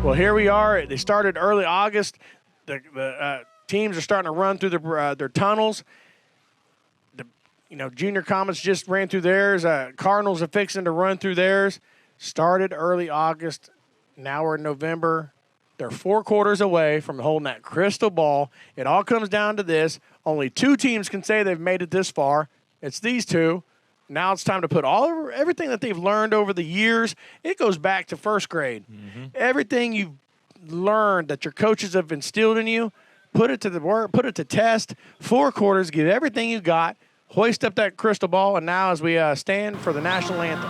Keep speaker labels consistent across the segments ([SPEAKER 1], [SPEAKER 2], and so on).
[SPEAKER 1] Well, here we are. They started early August. The teams are starting to run through their tunnels. Junior Comets just ran through theirs. Cardinals are fixing to run through theirs. Started early August. Now we're in November. They're 4 quarters away from holding that crystal ball. It all comes down to this. Only 2 teams can say they've made it this far. It's these 2. Now it's time to put everything that they've learned over the years. It goes back to first grade. Mm-hmm. Everything you've learned that your coaches have instilled in you, put it to the work, put it to test. 4 quarters, give everything you got, hoist up that crystal ball, and now as we stand for the national anthem.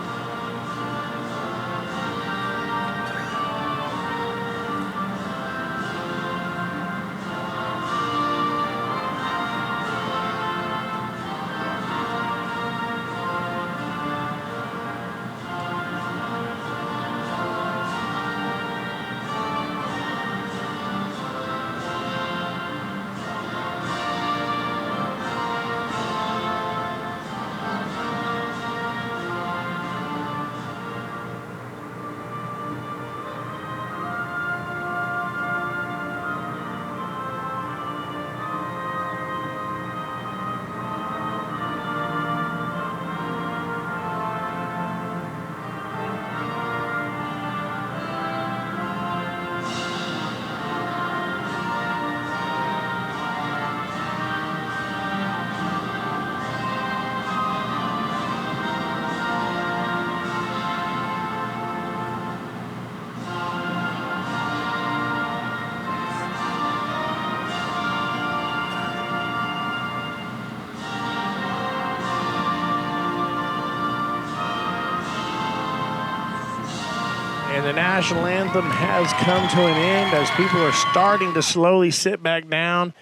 [SPEAKER 1] And the national anthem has come to an end as people are starting to slowly sit back down.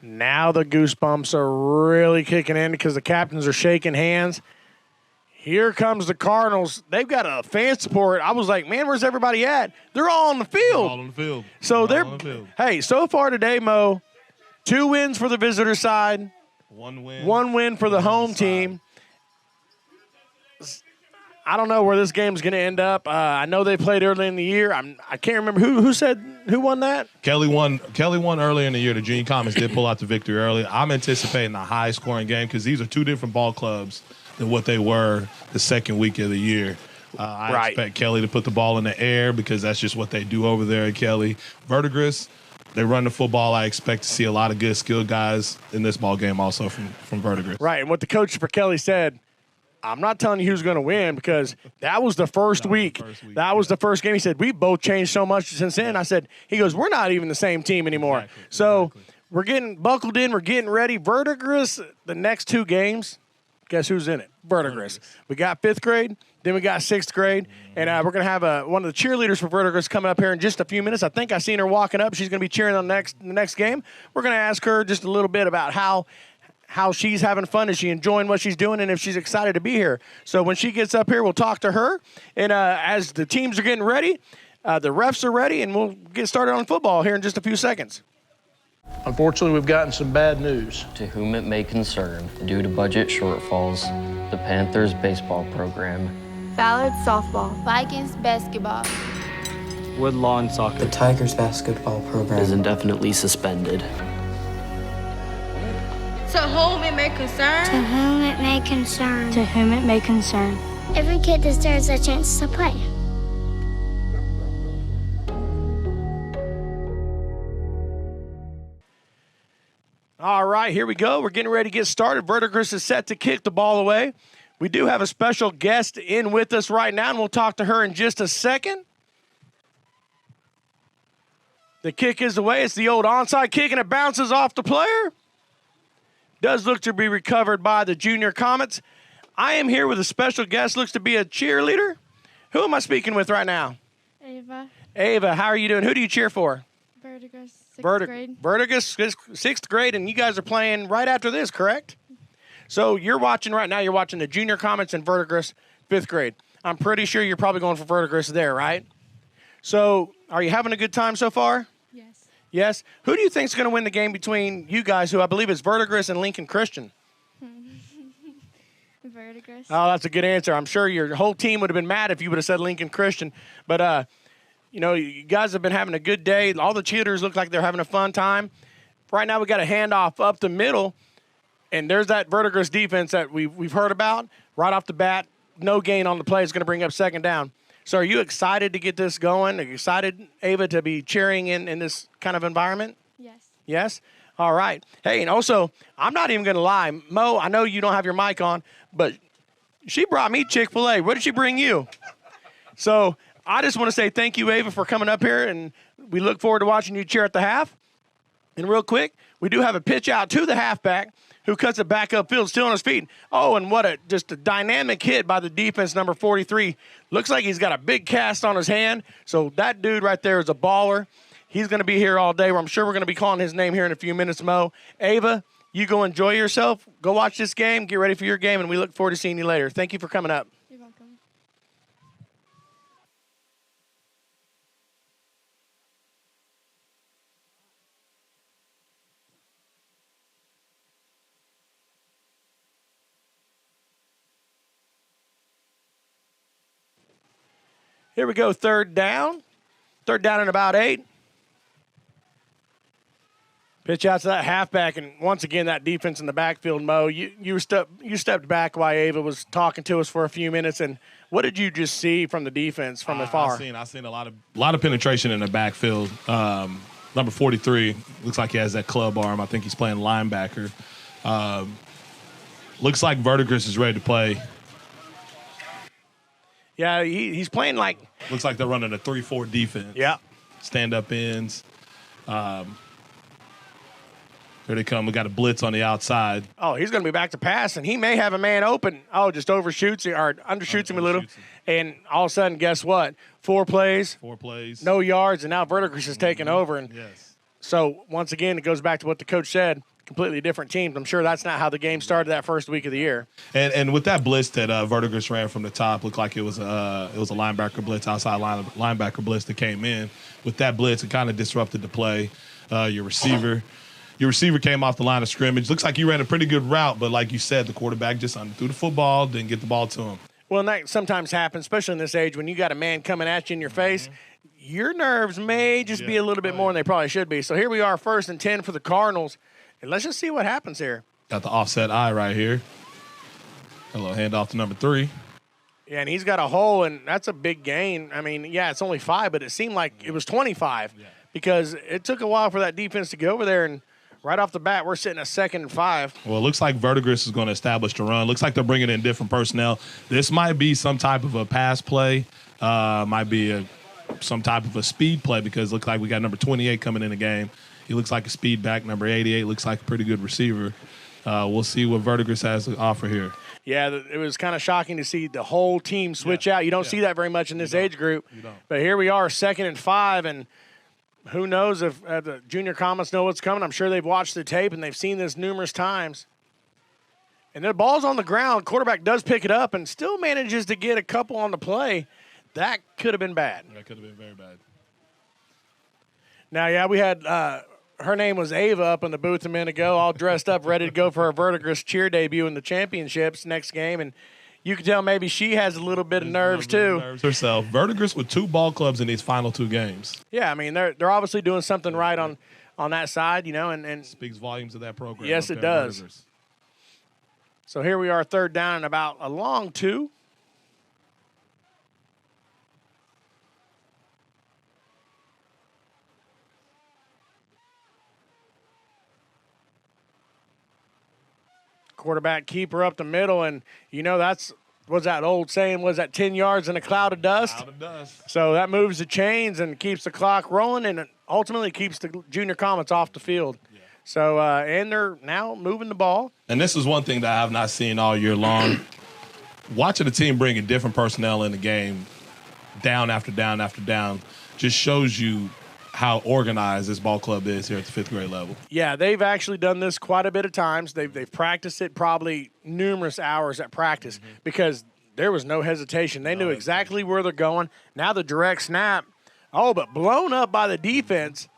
[SPEAKER 1] Now the goosebumps are really kicking in because the captains are shaking hands. Here comes the Cardinals. They've got a fan support. I was like, man, where's everybody at? They're all on the field.
[SPEAKER 2] All on the field.
[SPEAKER 1] So hey, so far today, Mo, 2 wins for the visitor side.
[SPEAKER 2] 1 win.
[SPEAKER 1] 1 win for the home team. I don't know where this game's going to end up. I know they played early in the year. I can't remember who won that.
[SPEAKER 2] Kelly won earlier in the year. The Junior Comets did pull out the victory early. I'm anticipating a high-scoring game because these are 2 different ball clubs than what they were the second week of the year. I expect Kelly to put the ball in the air because that's just what they do over there at Kelly. Verdigris, they run the football. I expect to see a lot of good skilled guys in this ball game also from Verdigris.
[SPEAKER 1] Right, and what the coach for Kelly said, I'm not telling you who's going to win because that was the first week. That was the first game. He said, we both changed so much since then. I said, he goes, we're not even the same team anymore. Exactly. We're getting buckled in. We're getting ready. Verdigris, the next 2 games, guess who's in it? Verdigris. We got 5th grade, then we got 6th grade, and we're going to have one of the cheerleaders for Verdigris coming up here in just a few minutes. I think I seen her walking up. She's going to be cheering on the next game. We're going to ask her just a little bit about how she's having fun. Is she enjoying what she's doing, and if she's excited to be here. So when she gets up here, we'll talk to her. And as the teams are getting ready, the refs are ready, and we'll get started on football here in just a few seconds. Unfortunately, we've gotten some bad news.
[SPEAKER 3] To whom it may concern, due to budget shortfalls, the Panthers baseball program,
[SPEAKER 4] Ballard softball, Vikings basketball,
[SPEAKER 5] Woodlawn soccer,
[SPEAKER 6] the Tigers basketball program
[SPEAKER 3] is indefinitely suspended.
[SPEAKER 4] To whom it may concern.
[SPEAKER 7] To whom it may concern.
[SPEAKER 8] To whom it may concern.
[SPEAKER 7] Every kid deserves a chance to play.
[SPEAKER 1] All right, here we go. We're getting ready to get started. Verdigris is set to kick the ball away. We do have a special guest in with us right now, and we'll talk to her in just a second. The kick is away. It's the old onside kick, and it bounces off the player. Does look to be recovered by the Junior Comets. I am here with a special guest, looks to be a cheerleader. Who am I speaking with right now?
[SPEAKER 9] Ava.
[SPEAKER 1] Ava, how are you doing? Who do you cheer for?
[SPEAKER 9] Verdigris, 6th grade.
[SPEAKER 1] Verdigris, 6th grade, and you guys are playing right after this, correct? So you're watching right now, you're watching the Junior Comets and Verdigris, 5th grade. I'm pretty sure you're probably going for Verdigris there, right? So are you having a good time so far?
[SPEAKER 9] Yes.
[SPEAKER 1] Yes. Who do you think is going to win the game between you guys, who I believe is Verdigris and Lincoln Christian?
[SPEAKER 9] Verdigris.
[SPEAKER 1] Oh, that's a good answer. I'm sure your whole team would have been mad if you would have said Lincoln Christian. But, you guys have been having a good day. All the cheerleaders look like they're having a fun time. Right now we got a handoff up the middle, and there's that Verdigris defense that we've heard about. Right off the bat, no gain on the play is going to bring up second down. So are you excited to get this going? Are you excited, Ava, to be cheering in this kind of environment?
[SPEAKER 9] Yes.
[SPEAKER 1] Yes? All right. Hey, and also, I'm not even going to lie. Mo, I know you don't have your mic on, but she brought me Chick-fil-A. What did she bring you? So I just want to say thank you, Ava, for coming up here, and we look forward to watching you cheer at the half. And real quick, we do have a pitch out to the halfback who cuts it back upfield, still on his feet. Oh, and just a dynamic hit by the defense, number 43. Looks like he's got a big cast on his hand. So that dude right there is a baller. He's going to be here all day. I'm sure we're going to be calling his name here in a few minutes, Mo. Ava, you go enjoy yourself. Go watch this game. Get ready for your game, and we look forward to seeing you later. Thank you for coming up.
[SPEAKER 9] You're welcome.
[SPEAKER 1] Here we go, third down. Third down and about 8. Pitch out to that halfback, and once again, that defense in the backfield, Mo. You stepped back while Ava was talking to us for a few minutes, and what did you just see from the defense from afar?
[SPEAKER 2] I seen a lot of penetration in the backfield. Number 43 looks like he has that club arm. I think he's playing linebacker. Looks like Verdigris is ready to play.
[SPEAKER 1] Yeah, he's playing like.
[SPEAKER 2] Looks like they're running a 3-4 defense.
[SPEAKER 1] Yeah.
[SPEAKER 2] Stand-up ends. Here they come. We got a blitz on the outside.
[SPEAKER 1] Oh, he's going to be back to pass, and he may have a man open. Oh, just overshoots him or undershoots him a little. And all of a sudden, guess what? 4 plays.
[SPEAKER 2] 4 plays.
[SPEAKER 1] No yards, and now Verdigris is taking over. And
[SPEAKER 2] yes.
[SPEAKER 1] So, once again, it goes back to what the coach said. Completely different teams. I'm sure that's not how the game started that first week of the year.
[SPEAKER 2] And with that blitz that Verdigris ran from the top, looked like it was a linebacker blitz, outside linebacker blitz that came in. With that blitz, it kind of disrupted the play. Your receiver came off the line of scrimmage. Looks like he ran a pretty good route, but like you said, the quarterback just underthrew the football, didn't get the ball to him.
[SPEAKER 1] Well, and that sometimes happens, especially in this age when you got a man coming at you in your face. Your nerves may just be a little bit more than they probably should be. So here we are, 1st and 10 for the Cardinals. And let's just see what happens here.
[SPEAKER 2] Got the offset eye right here. A little handoff to number 3.
[SPEAKER 1] Yeah, and he's got a hole, and that's a big gain. I mean, yeah, it's only 5, but it seemed like it was 25 because it took a while for that defense to get over there. And right off the bat, we're sitting at 2nd and 5.
[SPEAKER 2] Well, it looks like Verdigris is going to establish the run. Looks like they're bringing in different personnel. This might be some type of a pass play. Might be some type of a speed play because it looks like we got number 28 coming in the game. He looks like a speed back. Number 88 looks like a pretty good receiver. We'll see what Verdigris has to offer here.
[SPEAKER 1] Yeah, it was kind of shocking to see the whole team switch out. You don't see that very much in this age group.
[SPEAKER 2] You don't.
[SPEAKER 1] But here we are, 2nd and 5, and who knows if the junior comments know what's coming. I'm sure they've watched the tape, and they've seen this numerous times. And the ball's on the ground. Quarterback does pick it up and still manages to get a couple on the play. That could have been bad.
[SPEAKER 2] That could have been very bad.
[SPEAKER 1] Now, yeah, we had her name was Ava up in the booth a minute ago, all dressed up, ready to go for her Verdigris cheer debut in the championships next game. And you can tell maybe she has a little bit of nerves, too.
[SPEAKER 2] Nerves herself. Verdigris with 2 ball clubs in these final 2 games.
[SPEAKER 1] Yeah, I mean, they're obviously doing something right on that side, and
[SPEAKER 2] speaks volumes of that program.
[SPEAKER 1] Yes, it does.
[SPEAKER 2] Verdigris.
[SPEAKER 1] So here we are, 3rd down and about a long 2. Quarterback keeper up the middle, and what's that old saying? Was that 10 yards in a cloud of dust?
[SPEAKER 2] Cloud of dust.
[SPEAKER 1] So that moves the chains and keeps the clock rolling, and ultimately keeps the junior Comets off the field. Yeah. So and they're now moving the ball.
[SPEAKER 2] And this is one thing that I have not seen all year long. Watching the team bringing different personnel in the game, down after down after down, just shows you how organized this ball club is here at the 5th grade level.
[SPEAKER 1] Yeah, they've actually done this quite a bit of times. They've practiced it probably numerous hours at practice because there was no hesitation. They knew exactly where they're going. Now the direct snap, but blown up by the defense.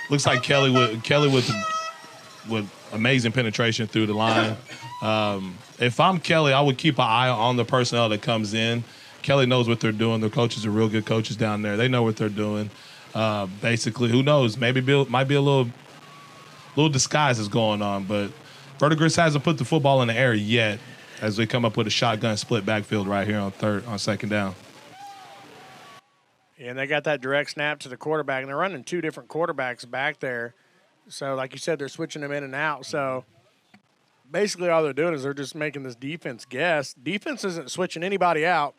[SPEAKER 2] Looks like Kelly with amazing penetration through the line. If I'm Kelly, I would keep an eye on the personnel that comes in. Kelly knows what they're doing. The coaches are real good coaches down there. They know what they're doing. Basically, who knows? Maybe might be a little disguise is going on, but Verdigris hasn't put the football in the air yet as we come up with a shotgun split backfield right here on second down.
[SPEAKER 1] Yeah, and they got that direct snap to the quarterback, and they're running two different quarterbacks back there. So, like you said, they're switching them in and out. So, basically all they're doing is they're just making this defense guess. Defense isn't switching anybody out.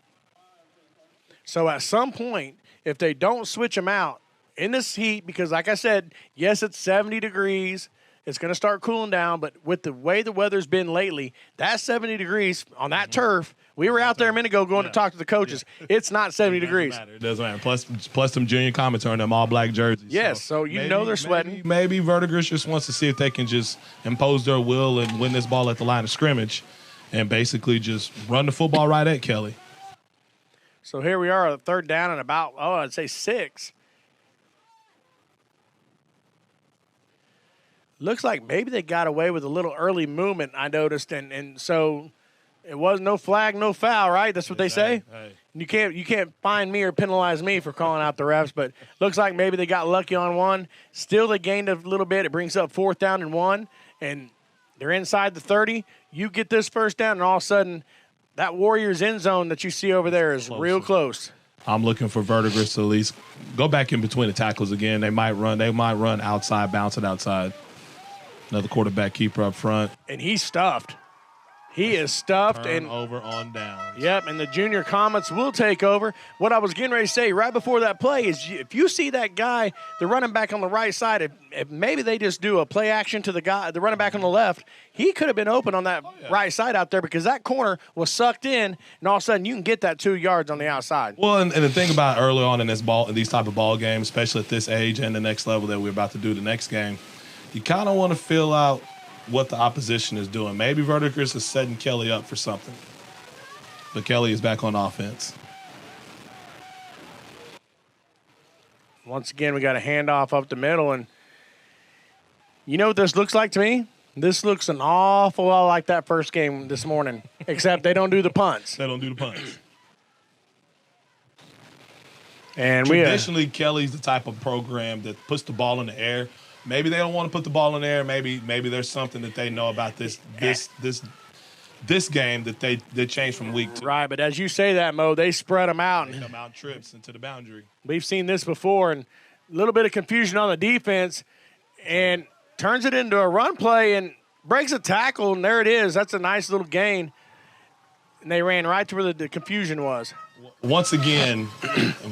[SPEAKER 1] So, at some point, if they don't switch them out in this heat, because like I said, yes, it's 70 degrees. It's going to start cooling down, but with the way the weather's been lately, that 70 degrees on that turf, we were out there a minute ago going to talk to the coaches. Yeah. It's not 70 degrees.
[SPEAKER 2] It doesn't matter. Plus some junior comments are in them all-black jerseys.
[SPEAKER 1] Yes, so you know they're sweating.
[SPEAKER 2] Maybe Verdigris just wants to see if they can just impose their will and win this ball at the line of scrimmage and basically just run the football right at Kelly.
[SPEAKER 1] So here we are, third down and about, I'd say 6. Looks like maybe they got away with a little early movement, I noticed, and so it was no flag, no foul, right? That's what they say.
[SPEAKER 2] Hey.
[SPEAKER 1] You can't fine me or penalize me for calling out the refs, but looks like maybe they got lucky on one. Still, they gained a little bit. It brings up 4th down and 1, and they're inside the 30. You get this first down, and all of a sudden, that Warriors end zone that you see over there is real close.
[SPEAKER 2] I'm looking for Verdigris to at least go back in between the tackles again. They might run outside, bounce it outside. Another quarterback keeper up front.
[SPEAKER 1] And he's stuffed. He is stuffed.
[SPEAKER 2] Over on down.
[SPEAKER 1] Yep, and the junior Comets will take over. What I was getting ready to say right before that play is if you see that guy, the running back on the right side, if maybe they just do a play action to the running back on the left, he could have been open on that right side out there because that corner was sucked in, and all of a sudden you can get that 2 yards on the outside.
[SPEAKER 2] Well, and the thing about early on in these type of ball games, especially at this age and the next level that we're about to do the next game, you kind of want to feel out what the opposition is doing. Maybe Verdigris is setting Kelly up for something. But Kelly is back on offense.
[SPEAKER 1] Once again, we got a handoff up the middle, and you know what this looks like to me? This looks an awful lot like that first game this morning, except they don't do the punts.
[SPEAKER 2] They don't do the punts.
[SPEAKER 1] And
[SPEAKER 2] traditionally, Kelly's the type of program that puts the ball in the air. Maybe they don't want to put the ball in the air. Maybe there's something that they know about this game that they changed from week to.
[SPEAKER 1] Right, but as you say that, Mo, they spread them out.
[SPEAKER 2] They come out trips into the boundary.
[SPEAKER 1] We've seen this before, and a little bit of confusion on the defense, and turns it into a run play and breaks a tackle, and there it is. That's a nice little gain. And they ran right to where the confusion was.
[SPEAKER 2] Once again,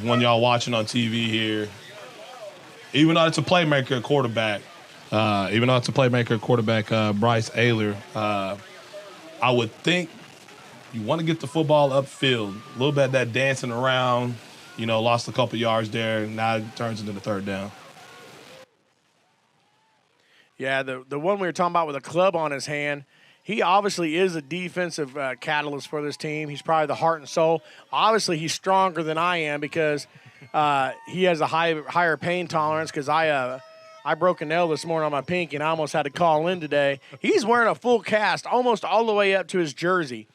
[SPEAKER 2] when y'all watching on TV here, even though it's a playmaker quarterback, Bryce Ayler, I would think you want to get the football upfield. A little bit of that dancing around, lost a couple yards there. Now it turns into the third down.
[SPEAKER 1] Yeah, the one we were talking about with a club on his hand, he obviously is a defensive catalyst for this team. He's probably the heart and soul. Obviously, he's stronger than I am because he has a higher pain tolerance because I broke a nail this morning on my pinky and I almost had to call in today. He's wearing a full cast almost all the way up to his jersey,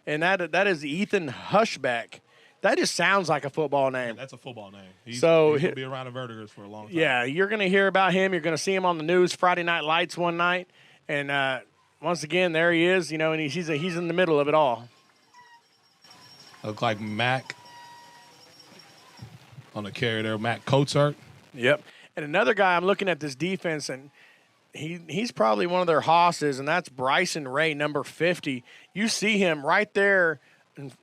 [SPEAKER 1] and that is Ethan Hushback. That just sounds like a football name.
[SPEAKER 2] That's a football name. He's
[SPEAKER 1] going
[SPEAKER 2] to be around the Verdigris for a long time.
[SPEAKER 1] Yeah, you're going to hear about him. You're going to see him on the news Friday Night Lights one night. And once again, there he is, and he's in the middle of it all.
[SPEAKER 2] Look like Mac on the carry there. Mac Coatsart.
[SPEAKER 1] Yep. And another guy, I'm looking at this defense, and he's probably one of their hosses, and that's Bryson Ray, number 50. You see him right there, and,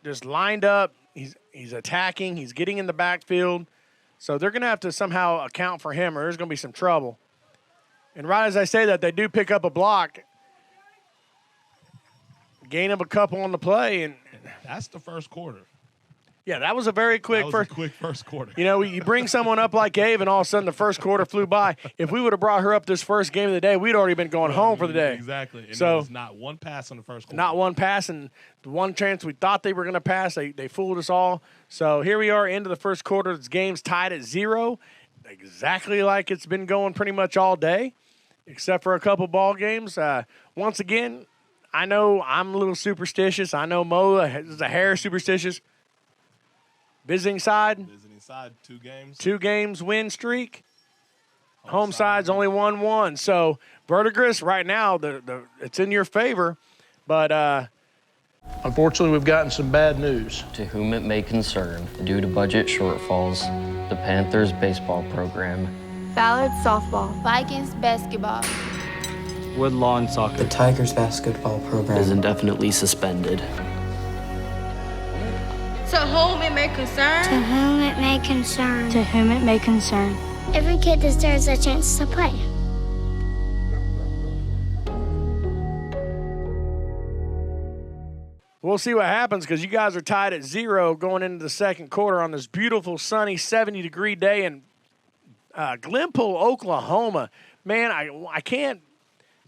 [SPEAKER 1] just lined up. He's attacking. He's getting in the backfield. So they're going to have to somehow account for him or there's going to be some trouble. And right as I say that, they do pick up a block. Gain up a couple on the play. And
[SPEAKER 2] that's the first quarter.
[SPEAKER 1] Yeah, that was a very quick
[SPEAKER 2] first quarter.
[SPEAKER 1] You bring someone up like Gabe, and all of a sudden the first quarter flew by. If we would have brought her up this first game of the day, we'd already been going home for the day.
[SPEAKER 2] Exactly. And
[SPEAKER 1] so
[SPEAKER 2] there was not one pass on the first quarter.
[SPEAKER 1] Not one pass, and the one chance we thought they were going to pass, they fooled us all. So here we are, into the first quarter. This game's tied at 0. exactly like it's been going pretty much all day, except for a couple ball games. Once again, I know I'm a little superstitious. I know Mo is a hair superstitious. Visiting side,
[SPEAKER 2] 2 games.
[SPEAKER 1] 2 games win streak. Home side's only 1-1. So Verdigris right now, it's in your favor, but
[SPEAKER 8] unfortunately, we've gotten some bad news.
[SPEAKER 3] To whom it may concern, due to budget shortfalls, the Panthers baseball program,
[SPEAKER 4] Ballard softball. Vikings basketball.
[SPEAKER 5] Woodlawn soccer.
[SPEAKER 6] The Tigers basketball program
[SPEAKER 3] is indefinitely suspended.
[SPEAKER 4] To whom it may
[SPEAKER 7] To
[SPEAKER 4] concern.
[SPEAKER 7] whom it may concern.
[SPEAKER 9] To whom it may concern.
[SPEAKER 7] Every kid deserves a chance to play.
[SPEAKER 1] we'll see what happens because you guys are tied at 0 going into the second quarter on this beautiful, sunny, 70-degree day in Glenpool, Oklahoma. Man, I can't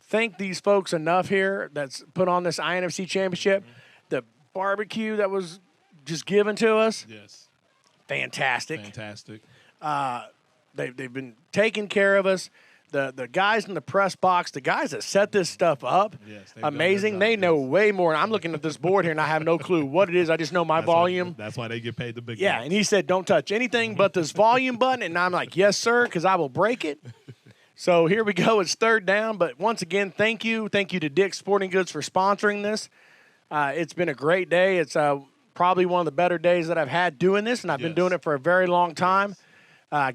[SPEAKER 1] thank these folks enough here that's put on this INFC championship. The barbecue that was just given to us.
[SPEAKER 2] Yes.
[SPEAKER 1] Fantastic.
[SPEAKER 2] Fantastic.
[SPEAKER 1] They've been taking care of us. The guys in the press box, the guys that set this stuff up,
[SPEAKER 2] yes,
[SPEAKER 1] amazing. They know way more. I'm looking at this board here, and I have no clue what it is. I just know my volume.
[SPEAKER 2] That's why they get paid the big
[SPEAKER 1] Yeah,
[SPEAKER 2] bucks.
[SPEAKER 1] and he said, don't touch anything but this volume button. And I'm like, yes, sir, because I will break it. So here we go. It's third down. But once again, thank you. Thank you to Dick's Sporting Goods for sponsoring this. It's been a great day. It's probably one of the better days that I've had doing this, and I've been doing it for a very long time.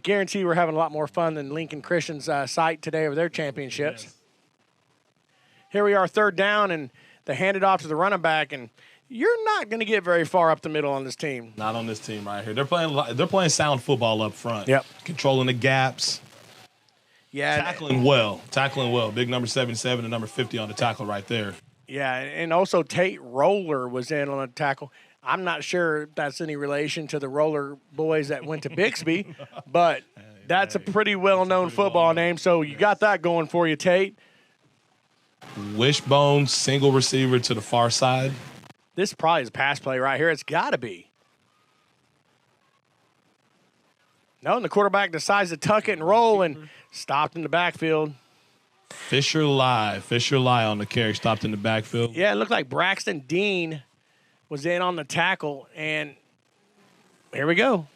[SPEAKER 1] Guarantee we're having a lot more fun than Lincoln Christian's site today over their championships.
[SPEAKER 2] Yes.
[SPEAKER 1] Here we are, third down, and they hand it off to the running back, and you're not going to get very far up the middle on this team.
[SPEAKER 2] Not on this team right here. They're playing sound football up front.
[SPEAKER 1] Yep.
[SPEAKER 2] Controlling the gaps.
[SPEAKER 1] Yeah.
[SPEAKER 2] Tackling well. Big number 77 and number 50 on the tackle right there.
[SPEAKER 1] Yeah, and also Tate Roller was in on a tackle. I'm not sure if that's any relation to the Roller boys that went to Bixby, but that's a pretty well-known football name, so you got that going for you, Tate.
[SPEAKER 2] Wishbone single receiver to the far side.
[SPEAKER 1] This probably is pass play right here. It's got to be. No, and the quarterback decides to tuck it and roll and stopped in the backfield.
[SPEAKER 2] Fisher Lie on the carry, stopped in the backfield.
[SPEAKER 1] Yeah, it looked like Braxton Dean was in on the tackle, and here we go.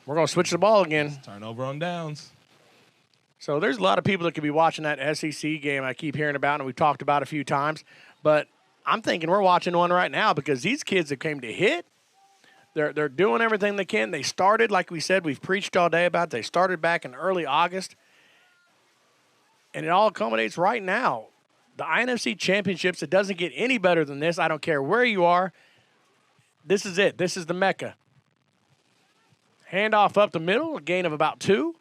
[SPEAKER 1] We're going to switch the ball again.
[SPEAKER 2] Turnover on downs.
[SPEAKER 1] So there's a lot of people that could be watching that SEC game I keep hearing about and we've talked about a few times. But I'm thinking we're watching one right now because these kids that came to hit, they're doing everything they can. They started, like we said, we've preached all day about it. They started back in early August. And it all accommodates right now. The INFC championships, it doesn't get any better than this. I don't care where you are. This is it. This is the Mecca. Handoff up the middle, a gain of about 2.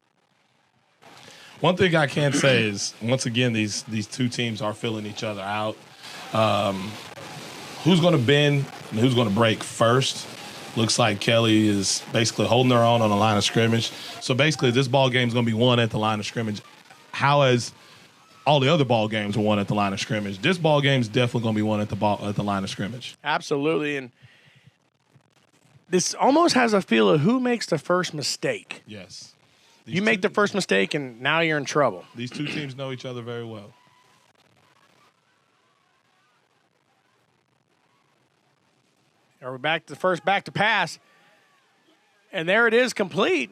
[SPEAKER 2] One thing I can say is, once again, these two teams are filling each other out. Who's going to bend and who's going to break first? Looks like Kelly is basically holding their own on the line of scrimmage. So basically, this ball game is going to be won at the line of scrimmage. How has all the other ball games were won at the line of scrimmage? This ball game is definitely going to be won at the line of scrimmage.
[SPEAKER 1] Absolutely, and this almost has a feel of who makes the first mistake.
[SPEAKER 2] Yes.
[SPEAKER 1] You make the first mistake, and now you're in trouble.
[SPEAKER 2] These two teams know each other very well.
[SPEAKER 1] Are we back to the first back to pass? And there it is, complete.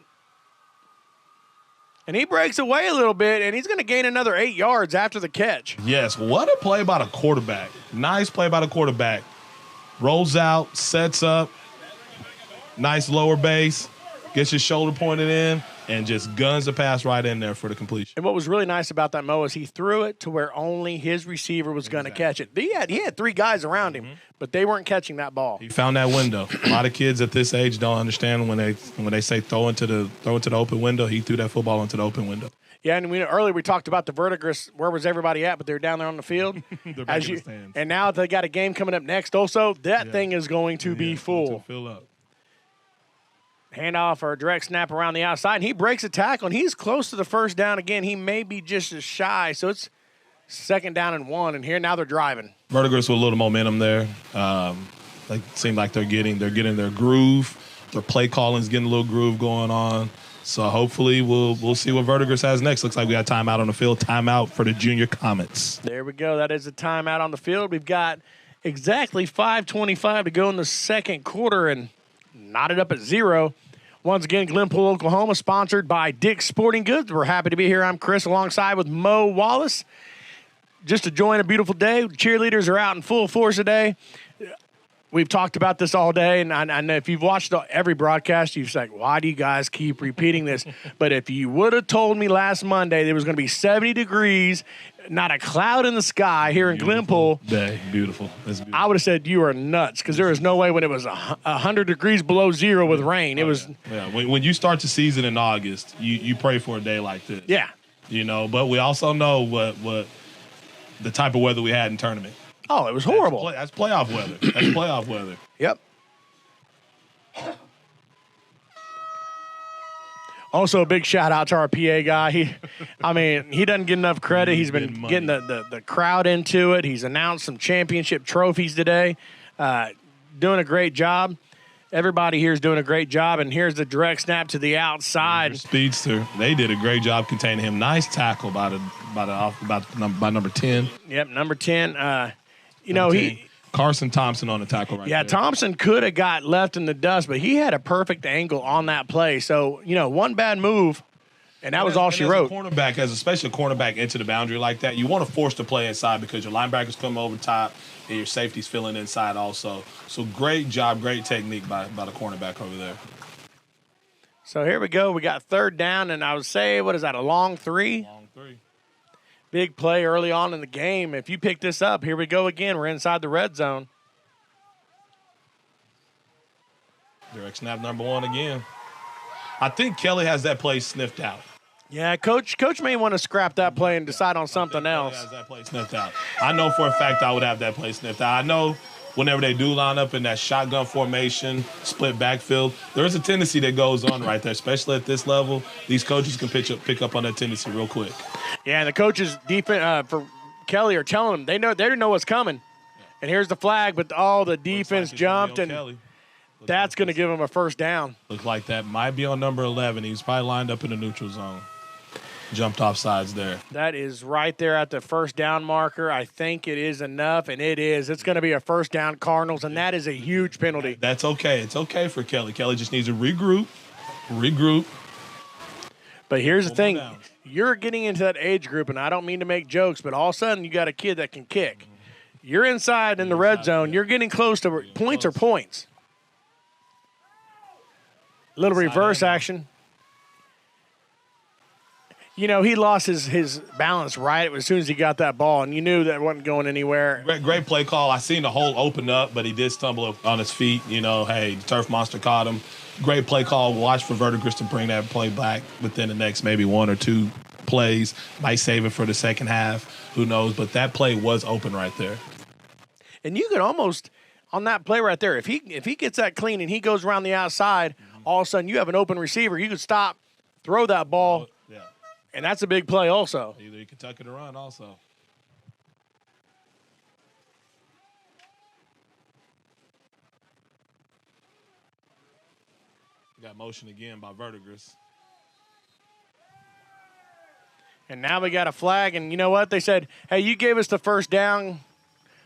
[SPEAKER 1] And he breaks away a little bit, and he's going to gain another 8 yards after the catch.
[SPEAKER 2] Yes, what a play by the quarterback. Nice play by the quarterback. Rolls out, sets up, nice lower base, gets his shoulder pointed in, and just guns the pass right in there for the completion.
[SPEAKER 1] And what was really nice about that, Mo, is he threw it to where only his receiver was going to catch it. He had 3 guys around him, but they weren't catching that ball.
[SPEAKER 2] He found that window. A lot of kids at this age don't understand when they say throw into the open window. He threw that football into the open window.
[SPEAKER 1] Yeah, and earlier we talked about the Verdigris. Where was everybody at? But they were down there on the field.
[SPEAKER 2] They're back in the stands.
[SPEAKER 1] And now they got a game coming up next. Also, that thing is going to be full.
[SPEAKER 2] Fill up.
[SPEAKER 1] Handoff or a direct snap around the outside, and he breaks a tackle, and he's close to the first down again. He may be just as shy, so it's 2nd down and 1, and here now they're driving.
[SPEAKER 2] Verdigris with a little momentum there. They seem like they're getting their groove. Their play calling's getting a little groove going on. So hopefully we'll see what Verdigris has next. Looks like we got timeout on the field. Timeout for the junior comments.
[SPEAKER 1] There we go. That is a timeout on the field. We've got exactly 5:25 to go in the second quarter and knotted up at 0. Once again, Glenpool, Oklahoma, sponsored by Dick's Sporting Goods. We're happy to be here. I'm Chris alongside with Mo Wallace. Just enjoying a beautiful day. Cheerleaders are out in full force today. We've talked about this all day, and I know if you've watched every broadcast, you've said, why do you guys keep repeating this? But if you would have told me last Monday there was going to be 70 degrees, not a cloud in the sky here in Glenpool.
[SPEAKER 2] Day. Beautiful. That's beautiful.
[SPEAKER 1] I would have said you are nuts because there is no way when it was 100 degrees below zero with rain. It was.
[SPEAKER 2] Yeah. When you start the season in August, you pray for a day like this.
[SPEAKER 1] Yeah.
[SPEAKER 2] But we also know what the type of weather we had in tournament.
[SPEAKER 1] Oh, it was horrible.
[SPEAKER 2] That's playoff weather. That's playoff weather.
[SPEAKER 1] Yep. Also, a big shout out to our PA guy. He doesn't get enough credit. He's been getting the crowd into it. He's announced some championship trophies today. Doing a great job. Everybody here is doing a great job. And here's the direct snap to the outside.
[SPEAKER 2] Speedster. They did a great job containing him. Nice tackle by number 10.
[SPEAKER 1] Yep, number 10.
[SPEAKER 2] Carson Thompson on the tackle right there.
[SPEAKER 1] Yeah, Thompson could have got left in the dust, but he had a perfect angle on that play. So, one bad move, and that was all she wrote.
[SPEAKER 2] Especially a cornerback into the boundary like that, you want to force the play inside because your linebackers come over top and your safety's filling inside also. So great job, great technique by the cornerback over there.
[SPEAKER 1] So here we go. We got third down, and I would say, what is that, a long 3?
[SPEAKER 2] Long 3.
[SPEAKER 1] Big play early on in the game. If you pick this up, here we go again. We're inside the red zone.
[SPEAKER 2] Direct snap number 1 again. I think Kelly has that play sniffed out.
[SPEAKER 1] Yeah, Coach may want to scrap that play and decide on something else.
[SPEAKER 2] Kelly has that play sniffed out. I know for a fact I would have that play sniffed out. I know whenever they do line up in that shotgun formation, split backfield, there is a tendency that goes on right there, especially at this level. These coaches can pick up on that tendency real quick.
[SPEAKER 1] Yeah, and the coaches for Kelly are telling them they know what's coming. And here's the flag, but all the defense jumped, and that's going to give them a first down.
[SPEAKER 2] Looks like that might be on number 11. He's probably lined up in the neutral zone. Jumped off sides there.
[SPEAKER 1] That is right there at the first down marker. I think it is enough, and it is. It's going to be a first down Cardinals, and that is a huge penalty.
[SPEAKER 2] That's okay. It's okay for Kelly. Kelly just needs to regroup.
[SPEAKER 1] But here's the thing. You're getting into that age group, and I don't mean to make jokes, but all of a sudden you got a kid that can kick. You're inside in the red zone. You're getting close to points or points. A little reverse action. He lost his balance right as soon as he got that ball, and you knew that wasn't going anywhere.
[SPEAKER 2] Great play call. I seen the hole open up, but he did stumble on his feet. Hey, the turf monster caught him. Great play call. Watch for Verdigris to bring that play back within the next maybe 1 or 2 plays. Might save it for the second half. Who knows? But that play was open right there.
[SPEAKER 1] And you could almost, on that play right there, if he gets that clean and he goes around the outside, all of a sudden you have an open receiver. You could stop, throw that ball.
[SPEAKER 2] Yeah.
[SPEAKER 1] And that's a big play also.
[SPEAKER 2] Either you can tuck it or run also. Got motion again by Verdigris.
[SPEAKER 1] And now we got a flag, and you know what? They said, hey, you gave us the first down,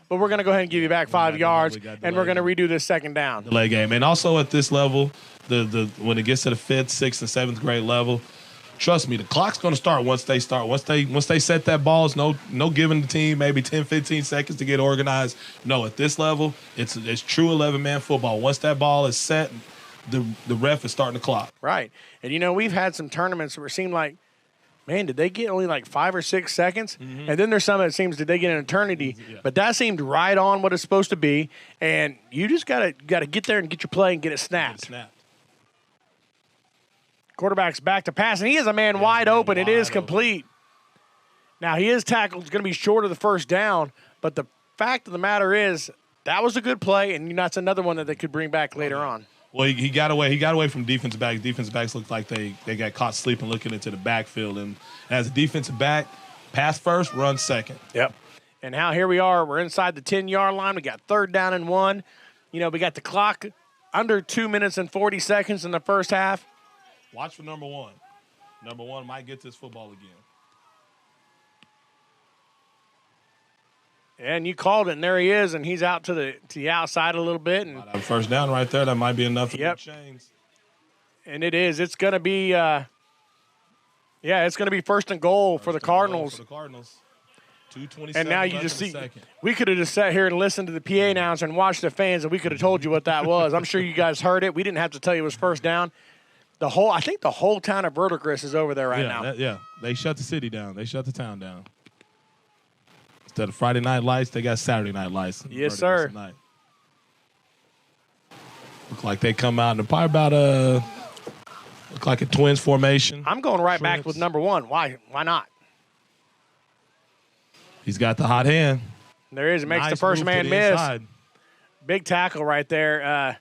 [SPEAKER 1] but we're going to go ahead and give you back 5 yards, and we're going to redo this second down.
[SPEAKER 2] Delay game. And also at this level, when it gets to the 5th, 6th, and 7th grade level, trust me, the clock's going to start once they start. Once they set that ball, it's no giving the team maybe 10, 15 seconds to get organized. No, at this level, it's true 11-man football. Once that ball is set, the ref is starting the clock.
[SPEAKER 1] Right. And, we've had some tournaments where it seemed like, man, did they get only like 5 or 6 seconds? Mm-hmm. And then there's some that seems, did they get an eternity? Yeah. But that seemed right on what it's supposed to be. And you just got to get there and get your play and get it snapped. Quarterback's back to pass, and he is a man wide open. It is complete. Now, he is tackled. It's going to be short of the first down. But the fact of the matter is, that was a good play, and that's another one that they could bring back later on.
[SPEAKER 2] Well, he got away. He got away from defensive backs. Defensive backs looked like they got caught sleeping, looking into the backfield. And as a defensive back, pass first, run second.
[SPEAKER 1] Yep. And now here we are. We're inside the 10-yard line. We got 3rd down and 1. We got the clock under 2 minutes and 40 seconds in the first half.
[SPEAKER 2] Watch for number 1. Number 1 might get this football again.
[SPEAKER 1] And you called it, and there he is, and he's out to the outside a little bit. And
[SPEAKER 2] first down right there, that might be enough to move chains.
[SPEAKER 1] And it is. It's going to be, it's going to be first and goal for the Cardinals.
[SPEAKER 2] 2:27.
[SPEAKER 1] And now you just see, we could have just sat here and listened to the PA announcer and watched the fans, and we could have told you what that was. I'm sure you guys heard it. We didn't have to tell you it was first down. I think the whole town of Verdigris is over there right now.
[SPEAKER 2] They shut the city down. They shut the town down. Instead of Friday night lights, they got Saturday night lights.
[SPEAKER 1] Yes, sir.
[SPEAKER 2] Tonight. Look like they come out and probably about look like a twins formation.
[SPEAKER 1] I'm going right back with number 1. Why not?
[SPEAKER 2] He's got the hot hand.
[SPEAKER 1] There is. It makes
[SPEAKER 2] nice
[SPEAKER 1] the first man miss.
[SPEAKER 2] Inside.
[SPEAKER 1] Big tackle right there.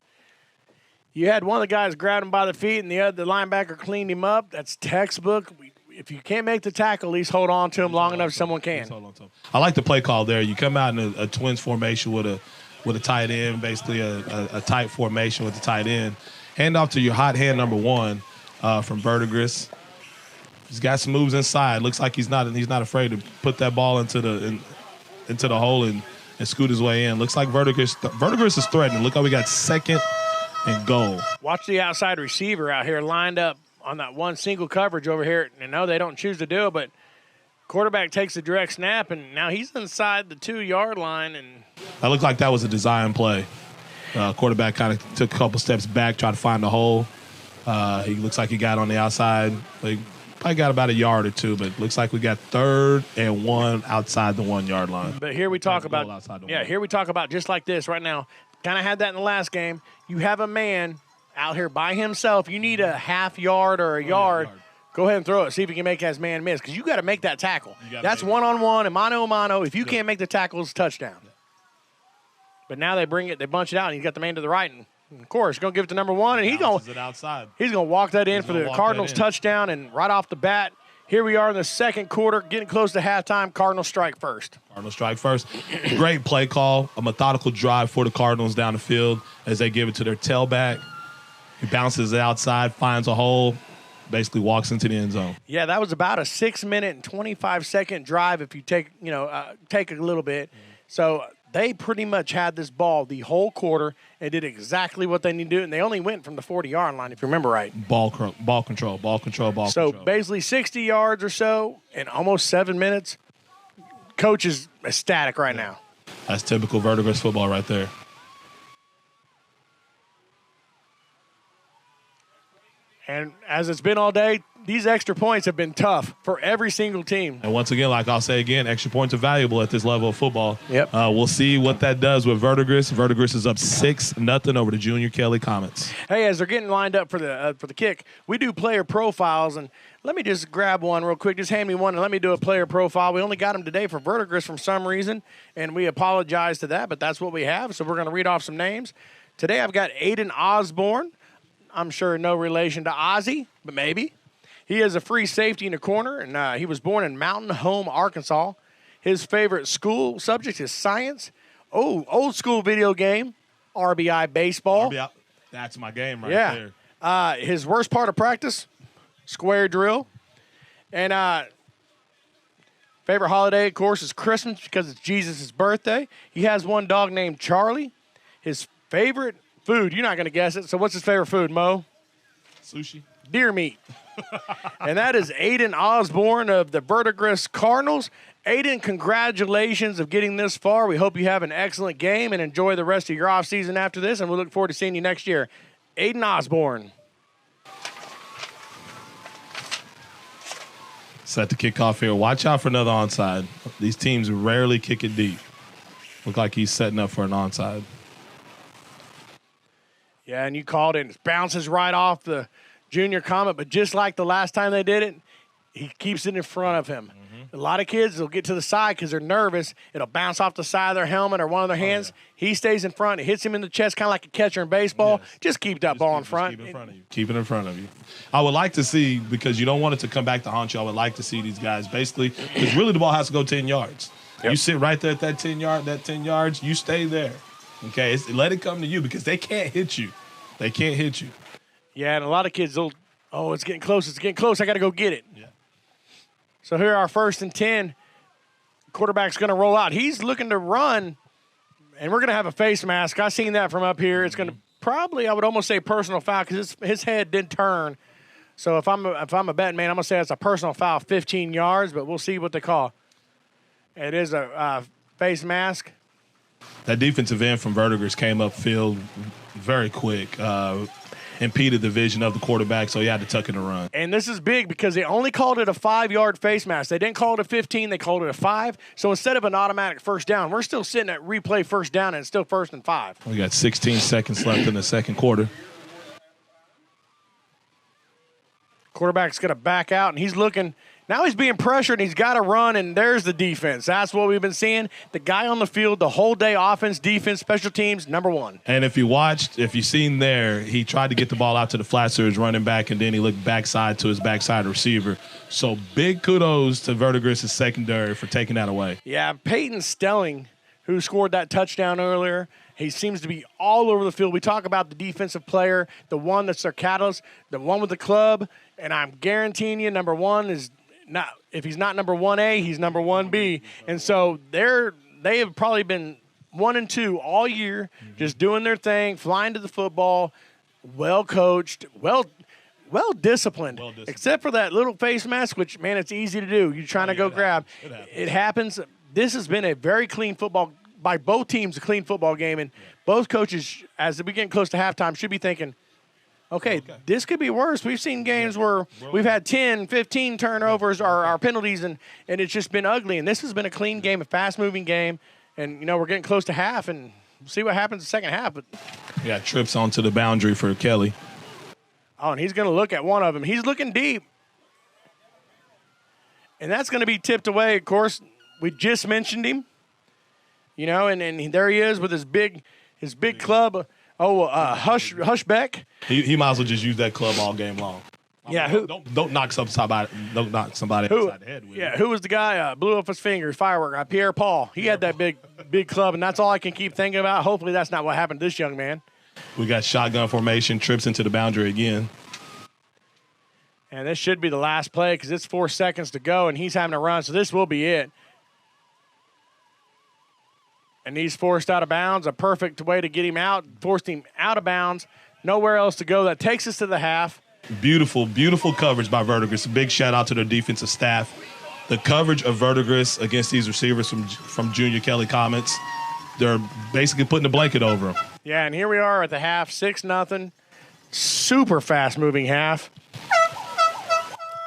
[SPEAKER 1] You had one of the guys grab him by the feet, and the linebacker cleaned him up. That's textbook. If you can't make the tackle, at least hold on to him long enough someone can.
[SPEAKER 2] I like the play call there. You come out in a twins formation with a tight end, basically a tight formation with the tight end. Hand off to your hot hand number 1 from Verdigris. He's got some moves inside. Looks like he's not afraid to put that ball into the hole and scoot his way in. Looks like Verdigris is threatening. Look how we got second and goal.
[SPEAKER 1] Watch the outside receiver out here lined up on that one single coverage over here. And no, they don't choose to do it, but quarterback takes the direct snap, and now he's inside the 2-yard line. And
[SPEAKER 2] that looked like that was a design play. Quarterback kind of took a couple steps back, tried to find a hole. He looks like he got on the outside. Probably got about a yard or two, but it looks like we got 3rd and 1 outside the 1-yard line.
[SPEAKER 1] But here we talk about just like this right now. Kind of had that in the last game. You have a man out here by himself. You need a half yard or a yard. Go ahead and throw it. See if you can make his man miss, because you got to make that tackle. That's one-on-one and mano-a-mano. If you can't make the tackle, it's a touchdown. Yeah. But now they bunch it out, and he's got the man to the right, and of course, going to give it to number 1, and he's going to walk that in for the Cardinals touchdown, and right off the bat, here we are in the second quarter, getting close to halftime. Cardinals strike first.
[SPEAKER 2] Great play call, a methodical drive for the Cardinals down the field as they give it to their tailback. He bounces it outside, finds a hole, basically walks into the end zone.
[SPEAKER 1] Yeah, that was about a 6-minute and 25-second drive if you take a little bit. So they pretty much had this ball the whole quarter and did exactly what they need to do, and they only went from the 40-yard line, if you remember right.
[SPEAKER 2] Ball control.
[SPEAKER 1] So basically 60 yards or so in almost 7 minutes. Coach is ecstatic right now.
[SPEAKER 2] That's typical Verdigris football right there.
[SPEAKER 1] And as it's been all day, these extra points have been tough for every single team.
[SPEAKER 2] And once again, like I'll say again, extra points are valuable at this level of football.
[SPEAKER 1] Yep.
[SPEAKER 2] We'll see what that does with Verdigris. Verdigris is up 6-0 over the Junior Kelly Comets.
[SPEAKER 1] Hey, as they're getting lined up for the kick, we do player profiles, and let me just grab one real quick. Just hand me one and let me do a player profile. We only got them today for Verdigris for some reason, and we apologize to that, but that's what we have. So we're going to read off some names. Today I've got Aiden Osborne. I'm sure no relation to Ozzy, but maybe. He is a free safety in the corner, and he was born in Mountain Home, Arkansas. His favorite school subject is science. Oh, old school video game, RBI baseball.
[SPEAKER 2] RBI. That's my game there.
[SPEAKER 1] His worst part of practice, square drill. And favorite holiday, of course, is Christmas because it's Jesus' birthday. He has one dog named Charlie. His favorite food, you're not going to guess it. So what's his favorite food, Mo?
[SPEAKER 2] Sushi.
[SPEAKER 1] Deer meat. And that is Aiden Osborne of the Verdigris Cardinals. Aiden, congratulations of getting this far. We hope you have an excellent game and enjoy the rest of your offseason after this, and we look forward to seeing you next year. Aiden Osborne.
[SPEAKER 2] Set to kick off here. Watch out for another onside. These teams rarely kick it deep. Look like he's setting up for an onside.
[SPEAKER 1] Yeah, and you called it. It bounces right off the Junior Comet, but just like the last time they did it, he keeps it in front of him. Mm-hmm. A lot of kids will get to the side because they're nervous. It'll bounce off the side of their helmet or one of their hands. Yeah. He stays in front. It hits him in the chest, kind of like a catcher in baseball. Yes. Just keep that ball in front.
[SPEAKER 2] Keep it in front of you. Keep it in front of you. I would like to see, because you don't want it to come back to haunt you, I would like to see these guys basically, because really the ball has to go 10 yards. Yep. You sit right there at that 10 yards, you stay there. Okay, let it come to you because they can't hit you. They can't hit you.
[SPEAKER 1] Yeah, and a lot of kids will Oh, it's getting close. It's getting close. I got to go get it.
[SPEAKER 2] Yeah.
[SPEAKER 1] So here our 1st and 10. Quarterback's going to roll out. He's looking to run, and we're going to have a face mask. I seen that from up here. It's going to probably, I would almost say personal foul because his head did turn. So if I'm a betting man, I'm going to say it's a personal foul, 15 yards, but we'll see what they call. It is a face mask.
[SPEAKER 2] That defensive end from Verdigris came upfield very quick, impeded the vision of the quarterback, so he had to tuck in the run.
[SPEAKER 1] And this is big because they only called it a 5-yard face mask. They didn't call it a 15. They called it a 5. So instead of an automatic first down, we're still sitting at replay first down, and it's still 1st and 5.
[SPEAKER 2] We got 16 seconds left in the second quarter.
[SPEAKER 1] Quarterback's going to back out, and he's looking. Now he's being pressured, and he's got to run, and there's the defense. That's what we've been seeing. The guy on the field, the whole day, offense, defense, special teams, number 1.
[SPEAKER 2] And if you seen there, he tried to get the ball out to the flat surge running back, and then he looked backside to his backside receiver. So big kudos to Verdigris' secondary for taking that away.
[SPEAKER 1] Yeah, Peyton Stelling, who scored that touchdown earlier, he seems to be all over the field. We talk about the defensive player, the one that's their catalyst, the one with the club, and I'm guaranteeing you number 1 is not. If he's not number 1A, he's number 1B. And so they have probably been 1 and 2 all year, just doing their thing, flying to the football, well coached, well disciplined, except for that little face mask, which, man, it's easy to do. You're trying to go grab. It happens. This has been a very clean football by both teams, a clean football game, and both coaches, as we get close to halftime, should be thinking, okay, this could be worse. We've seen games where we've had 10, 15 turnovers or our penalties, and it's just been ugly. And this has been a clean game, a fast-moving game, and, we're getting close to half, and see what happens in the second half. But
[SPEAKER 2] yeah, trips onto the boundary for Kelly.
[SPEAKER 1] Oh, and he's going to look at one of them. He's looking deep. And that's going to be tipped away, of course. We just mentioned him. And there he is with his big club. Hushbeck.
[SPEAKER 2] He might as well just use that club all game long. Don't knock somebody upside the head with it.
[SPEAKER 1] Who was the guy blew off his finger, firework? Pierre Paul. He had that big club, and that's all I can keep thinking about. Hopefully that's not what happened to this young man.
[SPEAKER 2] We got shotgun formation, trips into the boundary again.
[SPEAKER 1] And this should be the last play because it's 4 seconds to go, and he's having to run, so this will be it. And he's forced out of bounds, a perfect way to get him out, forced him out of bounds, nowhere else to go. That takes us to the half.
[SPEAKER 2] Beautiful, beautiful coverage by Verdigris. Big shout-out to their defensive staff. The coverage of Verdigris against these receivers from Junior Kelly Comets, they're basically putting a blanket over them.
[SPEAKER 1] Yeah, and here we are at the half, 6-0. Super fast-moving half.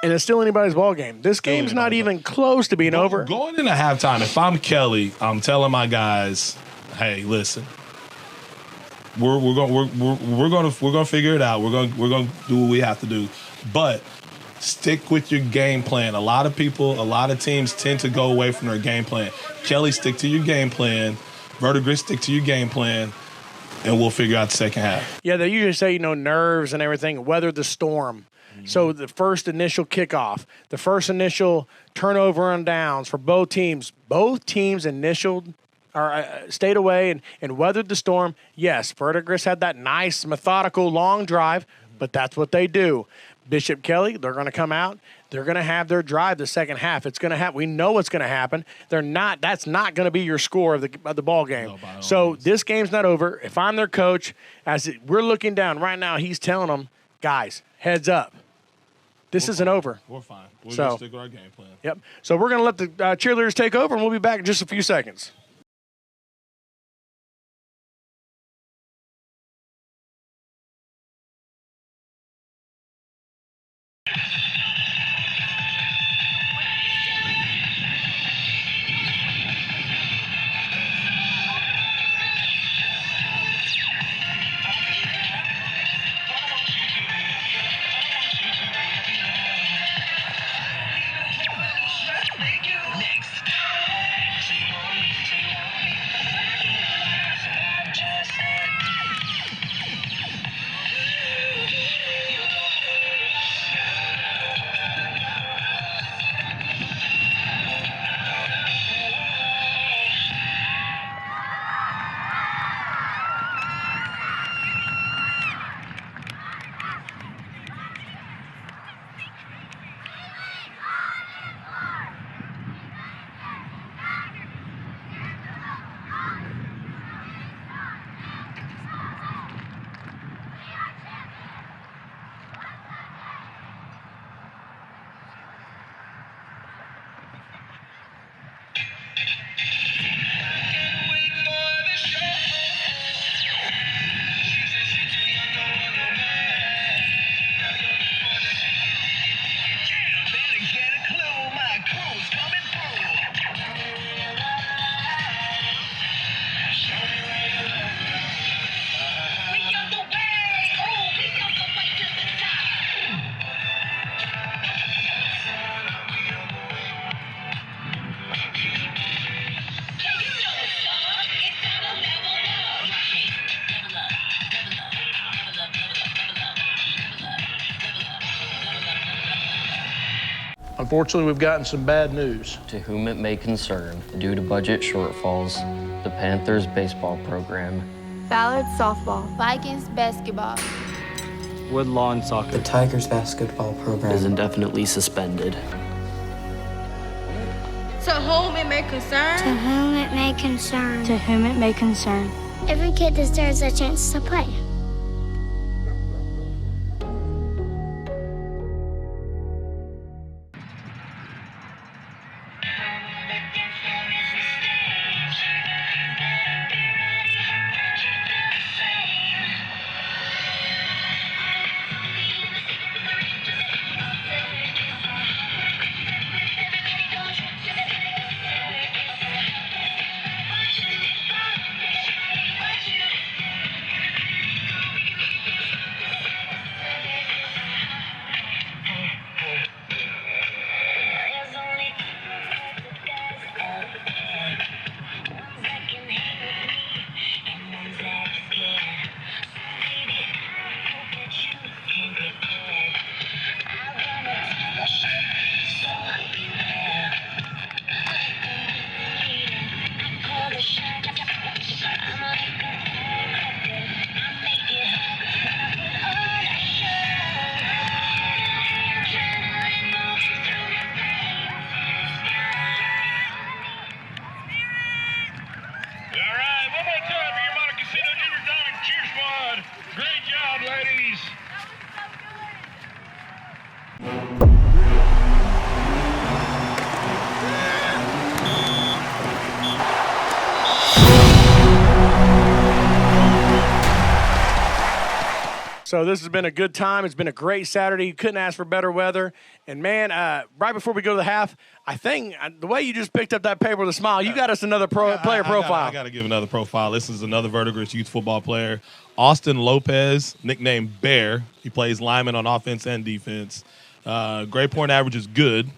[SPEAKER 1] And it's still anybody's ball game. This game's not even close to being over.
[SPEAKER 2] Going into halftime, if I'm Kelly, I'm telling my guys, hey, listen, we're gonna figure it out. We're gonna do what we have to do, but stick with your game plan. A lot of teams tend to go away from their game plan. Kelly, stick to your game plan. Verdigris, stick to your game plan, and we'll figure out the second half.
[SPEAKER 1] Yeah, they usually say nerves and everything, weather the storm. So the first initial kickoff, the first initial turnover on downs for both teams stayed away and weathered the storm. Yes, Verdigris had that nice, methodical, long drive, but that's what they do. Bishop Kelly, they're going to come out. They're going to have their drive the second half. It's going to happen. We know what's going to happen. That's not going to be your score of the ball game. No, so this game's not over. If I'm their coach, we're looking down right now, he's telling them, guys, heads up. This isn't over.
[SPEAKER 2] We're fine. We're going to stick with our game plan.
[SPEAKER 1] Yep. So we're going to let the cheerleaders take over, and we'll be back in just a few seconds.
[SPEAKER 8] Unfortunately, we've gotten some bad news.
[SPEAKER 3] To whom it may concern, due to budget shortfalls, the Panthers baseball program,
[SPEAKER 4] Ballard softball. Vikings basketball.
[SPEAKER 5] Woodlawn soccer.
[SPEAKER 6] The Tigers basketball program
[SPEAKER 3] is indefinitely suspended.
[SPEAKER 4] To whom it may concern.
[SPEAKER 7] To whom it may concern.
[SPEAKER 9] To whom it may concern.
[SPEAKER 7] Every kid deserves a chance to play.
[SPEAKER 1] So this has been a good time. It's been a great Saturday. You couldn't ask for better weather. And, man, right before we go to the half, I think the way you just picked up that paper with a smile, you got us another player profile.
[SPEAKER 2] I got to give another profile. This is another Verdigris youth football player, Austin Lopez, nicknamed Bear. He plays lineman on offense and defense. Grade point average is good.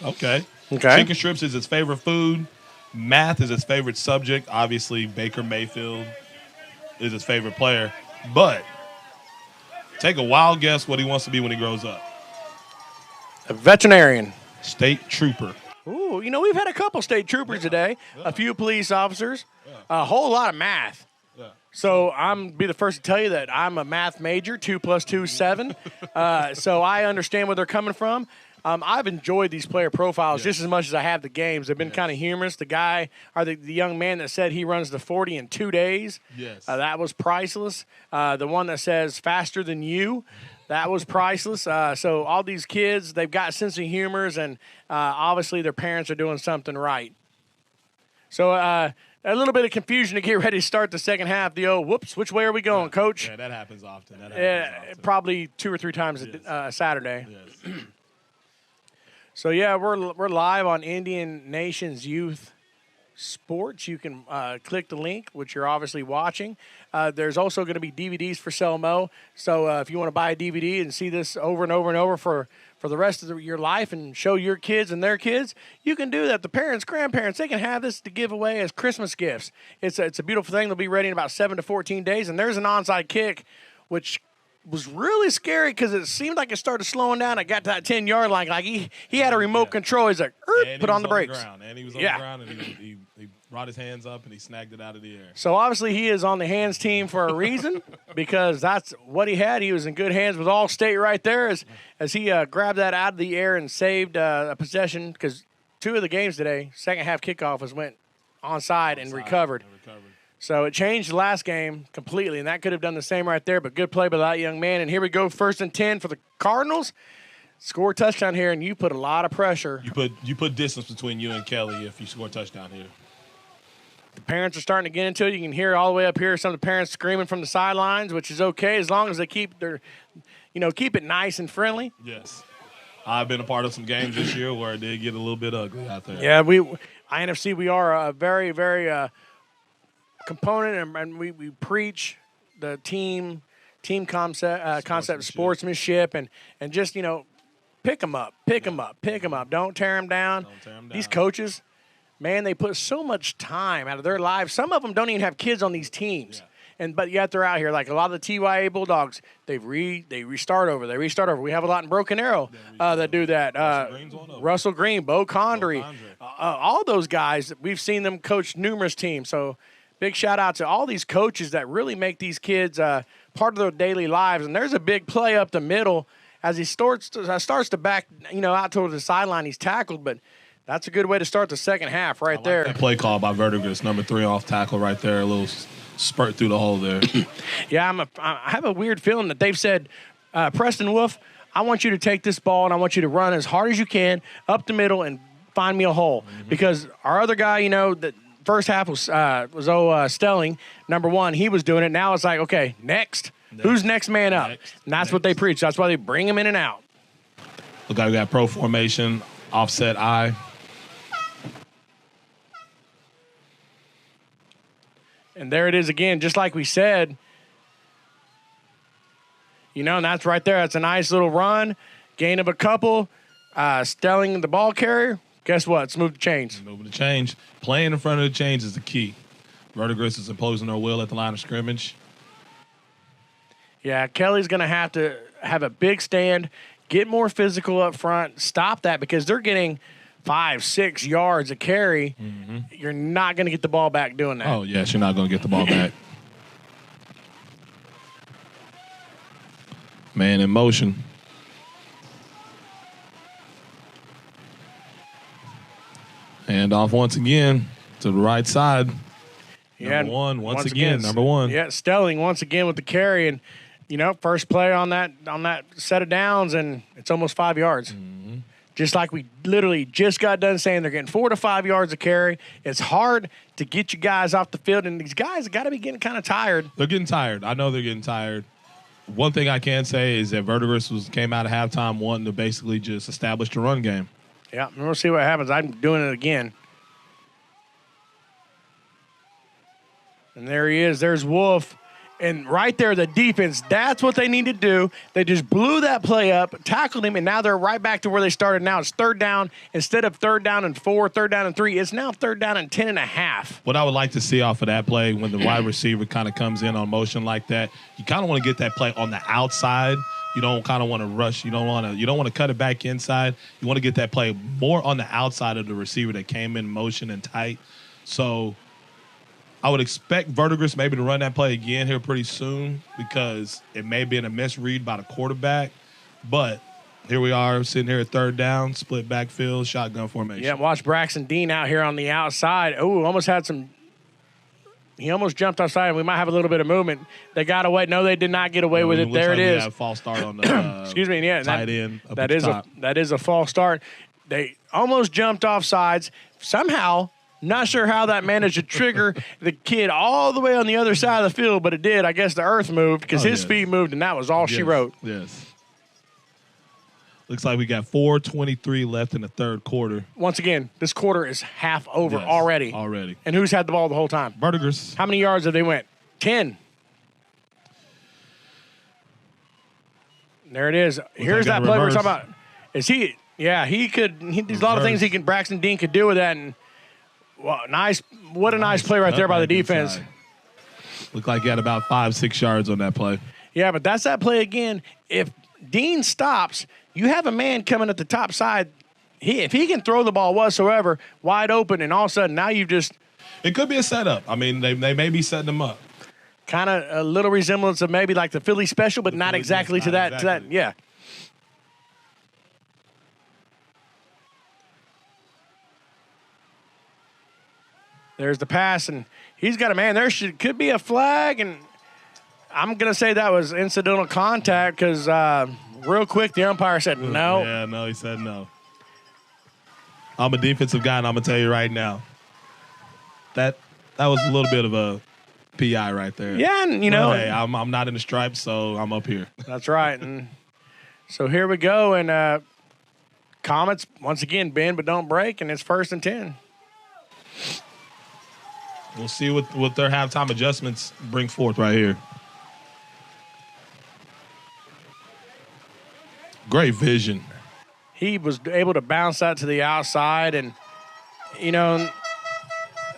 [SPEAKER 2] Okay. Chicken strips is his favorite food. Math is his favorite subject. Obviously, Baker Mayfield is his favorite player. But take a wild guess what he wants to be when he grows up.
[SPEAKER 1] A veterinarian.
[SPEAKER 2] State trooper.
[SPEAKER 1] Ooh, we've had a couple state troopers today, a few police officers, a whole lot of math.
[SPEAKER 2] Yeah.
[SPEAKER 1] So I'm be the first to tell you that I'm a math major, 2 + 2 is 7. So I understand where they're coming from. I've enjoyed these player profiles just as much as I have the games. They've been kind of humorous. The guy, or the young man that said he runs the 40 in 2 days, that was priceless. The one that says faster than you, that was priceless. So all these kids, they've got sense of humors, and obviously their parents are doing something right. So a little bit of confusion to get ready to start the second half. The whoops, which way are we going, Coach?
[SPEAKER 2] Yeah, that happens often.
[SPEAKER 1] Probably 2 or 3 times a Saturday.
[SPEAKER 2] Yes.
[SPEAKER 1] So, yeah, we're live on Indian Nation's Youth Sports. You can click the link, which you're obviously watching. There's also going to be DVDs for sale, Mo. So if you want to buy a DVD and see this over and over and over for the rest of your life and show your kids and their kids, you can do that. The parents, grandparents, they can have this to give away as Christmas gifts. It's a beautiful thing. They'll be ready in about 7 to 14 days. And there's an onside kick, which was really scary because it seemed like it started slowing down. It got to that 10-yard line. Like he had a remote control. He's like, put on the brakes.
[SPEAKER 2] And he was on the ground, and he brought his hands up, and he snagged it out of the air.
[SPEAKER 1] So, obviously, he is on the hands team for a reason because that's what he had. He was in good hands with All-State right there as he grabbed that out of the air and saved a possession because 2 of the games today, second half kickoff, went onside and recovered. So it changed the last game completely, and that could have done the same right there, but good play by that young man. And here we go, 1st and 10 for the Cardinals. score a touchdown here, and you put a lot of pressure.
[SPEAKER 2] You put distance between you and Kelly if you score a touchdown here.
[SPEAKER 1] The parents are starting to get into it. You can hear all the way up here some of the parents screaming from the sidelines, which is okay as long as they keep it nice and friendly.
[SPEAKER 2] Yes. I've been a part of some games this year where it did get a little bit ugly out there.
[SPEAKER 1] Yeah, INFC, we are a very, very component, and we preach the team concept, sportsmanship, and just, pick them up. Don't tear them down. These coaches, man, they put so much time out of their lives. Some of them don't even have kids on these teams. Yeah. But yet they're out here. Like a lot of the TYA Bulldogs, they restart over. We have a lot in Broken Arrow that do that. Russell Green, Bo Condry, all those guys, we've seen them coach numerous teams. So big shout out to all these coaches that really make these kids part of their daily lives. And there's a big play up the middle as he starts to back, out towards the sideline. He's tackled, but that's a good way to start the second half right there.
[SPEAKER 2] That play call by Verdigris, number 3 off tackle right there, a little spurt through the hole there.
[SPEAKER 1] Yeah, I have a weird feeling that they've said, Preston Wolf, I want you to take this ball and I want you to run as hard as you can up the middle and find me a hole. Mm-hmm. Because our other guy, the first half was Stelling, number 1. He was doing it. Now it's like, okay, next. Who's next man up? And that's what they preach. That's why they bring him in and out.
[SPEAKER 2] Look, we got pro formation, offset I.
[SPEAKER 1] And there it is again, just like we said. And that's right there. That's a nice little run. Gain of a couple. Stelling the ball carrier. Guess what? It's moved the chains.
[SPEAKER 2] Moving the change. Playing in front of the chains is the key. Verdigris is imposing their will at the line of scrimmage.
[SPEAKER 1] Yeah, Kelly's going to have a big stand, get more physical up front, stop that because they're getting 5-6 yards a carry. Mm-hmm. You're not going to get the ball back doing that.
[SPEAKER 2] Oh, yes, you're not going to get the ball back. Man in motion. Hand off once again to the right side.
[SPEAKER 1] Yeah,
[SPEAKER 2] number 1, once again, number 1.
[SPEAKER 1] Yeah, Stelling once again with the carry. And, first play on that set of downs, and it's almost 5 yards. Mm-hmm. Just like we literally just got done saying, they're getting 4 to 5 yards of carry. It's hard to get you guys off the field, and these guys have got to be getting kind of tired.
[SPEAKER 2] They're getting tired. I know they're getting tired. One thing I can say is that Verdigris came out of halftime wanting to basically just establish the run game.
[SPEAKER 1] Yeah, and we'll see what happens. I'm doing it again. And there he is. There's Wolf. And right there, the defense, that's what they need to do. They just blew that play up, tackled him, and now they're right back to where they started. Now it's third down. Instead of 3rd down and 4, 3rd down and 3, it's now 3rd down and 10.5.
[SPEAKER 2] What I would like to see off of that play, when the wide receiver kind of comes in on motion like that, you kind of want to get that play on the outside. You don't kind of want to rush. You don't want to cut it back inside. You want to get that play more on the outside of the receiver that came in motion and tight. So I would expect Verdigris maybe to run that play again here pretty soon because it may have been a misread by the quarterback. But here we are sitting here at 3rd down, split backfield, shotgun formation.
[SPEAKER 1] Yeah, watch Braxton Dean out here on the outside. Oh, he almost jumped outside, and we might have a little bit of movement. They got away. No, they did not get away with it. There it is.
[SPEAKER 2] A false start on the
[SPEAKER 1] excuse me. Yeah,
[SPEAKER 2] tight end.
[SPEAKER 1] That is a false start. They almost jumped off sides. Somehow, not sure how that managed to trigger the kid all the way on the other side of the field, but it did. I guess the earth moved because his feet moved, and that was all she wrote.
[SPEAKER 2] Yes. Looks like we got 4:23 left in the 3rd quarter.
[SPEAKER 1] Once again, this quarter is half over already.
[SPEAKER 2] Already.
[SPEAKER 1] And who's had the ball the whole time?
[SPEAKER 2] Verdigris.
[SPEAKER 1] How many yards have they went? 10. There it is. Here's that play we're talking about. Is he? Yeah, he could. There's a lot of things Braxton Dean could do with that. And nice. What a nice play right there by the defense.
[SPEAKER 2] Looked like he had about 5-6 yards on that play.
[SPEAKER 1] Yeah, but that's that play again. If Dean stops, you have a man coming at the top side. If he can throw the ball whatsoever, wide open, and all of a sudden now you've just.
[SPEAKER 2] It could be a setup. I mean, they may be setting them up.
[SPEAKER 1] Kind of a little resemblance of maybe like the Philly special, but not exactly to that. Yeah. There's the pass, and he's got a man. There could be a flag, and I'm going to say that was incidental contact because real quick, the umpire said no.
[SPEAKER 2] Yeah, no, he said no. I'm a defensive guy, and I'm going to tell you right now, that was a little bit of a PI right there.
[SPEAKER 1] Yeah, and
[SPEAKER 2] hey, I'm not in the stripes, so I'm up here.
[SPEAKER 1] That's right. And so here we go, and Comets, once again, bend but don't break, and it's 1st and 10.
[SPEAKER 2] We'll see what their halftime adjustments bring forth right here. Great vision.
[SPEAKER 1] He was able to bounce that to the outside, and,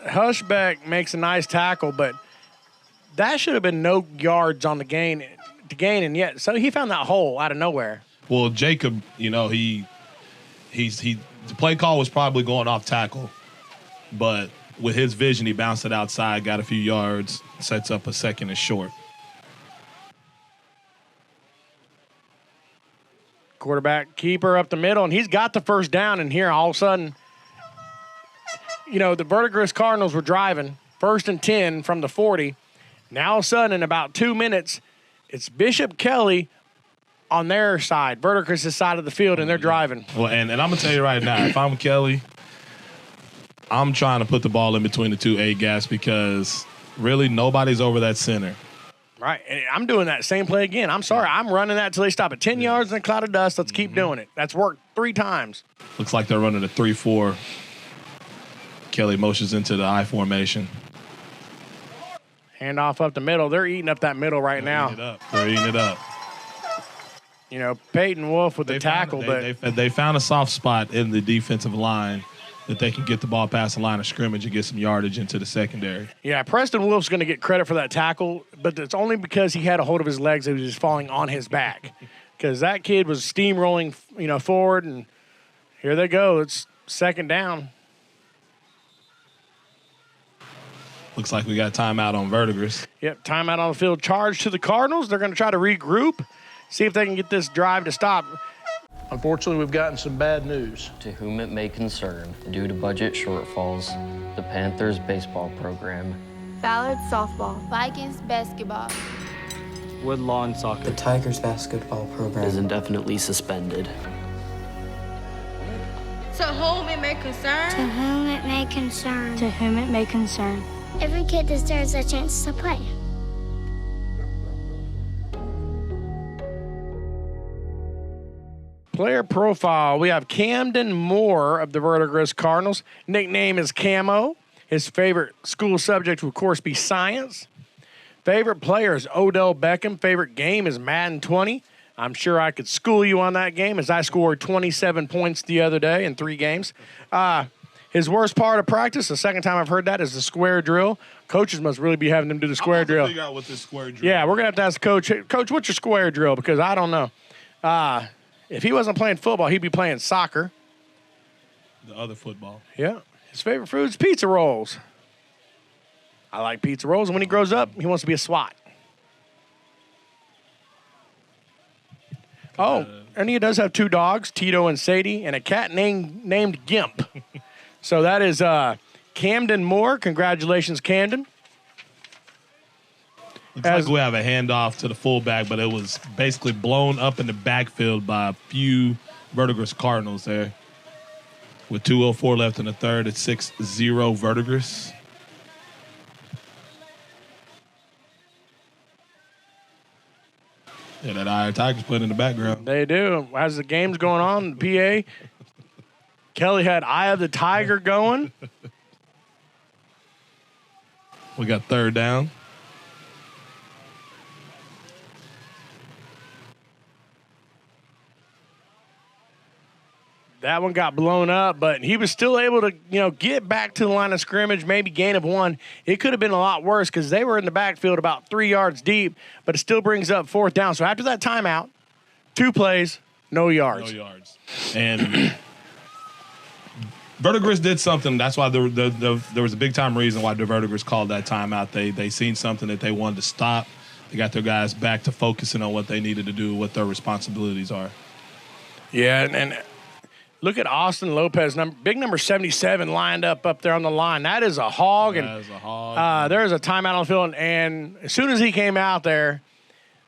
[SPEAKER 1] Hushbeck makes a nice tackle, but that should have been no yards on the gain, and yet. So he found that hole out of nowhere.
[SPEAKER 2] Well, Jacob, the play call was probably going off tackle, but with his vision, he bounced it outside, got a few yards, sets up a 2nd and short.
[SPEAKER 1] Quarterback keeper up the middle, and he's got the 1st down. And here, all of a sudden, the Verdigris Cardinals were driving 1st and 10 from the 40. Now, all of a sudden, in about 2 minutes, it's Bishop Kelly on their side, Verdigris' side of the field, and they're driving.
[SPEAKER 2] Well, and I'm going to tell you right now, if I'm Kelly, I'm trying to put the ball in between the two A-gaps because really nobody's over that center.
[SPEAKER 1] Right. And I'm doing that same play again. I'm sorry. I'm running that until they stop at 10 yards in a cloud of dust. Let's keep doing it. That's worked 3 times.
[SPEAKER 2] Looks like they're running a 3-4. Kelly motions into the I formation.
[SPEAKER 1] Handoff up the middle. They're eating up that middle right now.
[SPEAKER 2] They're eating it up.
[SPEAKER 1] Peyton Wolf with the tackle.
[SPEAKER 2] They found a soft spot in the defensive line that they can get the ball past the line of scrimmage and get some yardage into the secondary.
[SPEAKER 1] Yeah, Preston Wolf's going to get credit for that tackle, but it's only because he had a hold of his legs that he was just falling on his back. Because that kid was steamrolling, forward, and here they go. It's 2nd down.
[SPEAKER 2] Looks like we got timeout on Verdigris.
[SPEAKER 1] Yep, timeout on the field. Charge to the Cardinals. They're going to try to regroup, see if they can get this drive to stop.
[SPEAKER 8] Unfortunately, we've gotten some bad news.
[SPEAKER 3] To whom it may concern, due to budget shortfalls, the Panthers baseball program,
[SPEAKER 4] Ballard softball. Vikings basketball.
[SPEAKER 5] Woodlawn soccer
[SPEAKER 6] The Tigers basketball program
[SPEAKER 3] is indefinitely suspended.
[SPEAKER 4] To whom it may
[SPEAKER 7] To
[SPEAKER 4] concern.
[SPEAKER 7] whom it may concern.
[SPEAKER 9] To whom it may concern.
[SPEAKER 7] Every kid deserves a chance to play.
[SPEAKER 1] Player profile, we have Camden Moore of the Verdigris Cardinals. Nickname is Camo. His favorite school subject will, of course, be science. Favorite player is Odell Beckham. Favorite game is Madden 20. I'm sure I could school you on that game as I scored 27 points the other day in 3 games. His worst part of practice, the second time I've heard that, is the square drill. Coaches must really be having them do the square drill.
[SPEAKER 2] Figure out what this square drill
[SPEAKER 1] Yeah, we're going to have to ask Coach, Coach, what's your square drill? Because I don't know. If he wasn't playing football, he'd be playing soccer.
[SPEAKER 2] The other football.
[SPEAKER 1] Yeah. His favorite food is pizza rolls. I like pizza rolls. And when he grows up, he wants to be a SWAT. Oh, and he does have 2 dogs, Tito and Sadie, and a cat named Gimp. So that is Camden Moore. Congratulations, Camden.
[SPEAKER 2] Looks like we have a handoff to the fullback, but it was basically blown up in the backfield by a few Verdigris Cardinals there. With 2:04 left in the third, it's 6-0 Verdigris. Yeah, that Iron Tigers playing in the background.
[SPEAKER 1] They do. As the game's going on, the PA, Kelly had Eye of the Tiger going.
[SPEAKER 2] We got 3rd down.
[SPEAKER 1] That one got blown up, but he was still able to, get back to the line of scrimmage, maybe gain of 1. It could have been a lot worse because they were in the backfield about 3 yards deep, but it still brings up 4th down. So after that timeout, 2 plays, no yards.
[SPEAKER 2] No yards. And Verdigris did something. That's why there was a big-time reason why the Verdigris called that timeout. They seen something that they wanted to stop. They got their guys back to focusing on what they needed to do, what their responsibilities are.
[SPEAKER 1] Yeah, and look at Austin Lopez, big number 77, lined up there on the line. That is a hog.
[SPEAKER 2] That is a hog.
[SPEAKER 1] There is a timeout on the field, and as soon as he came out there,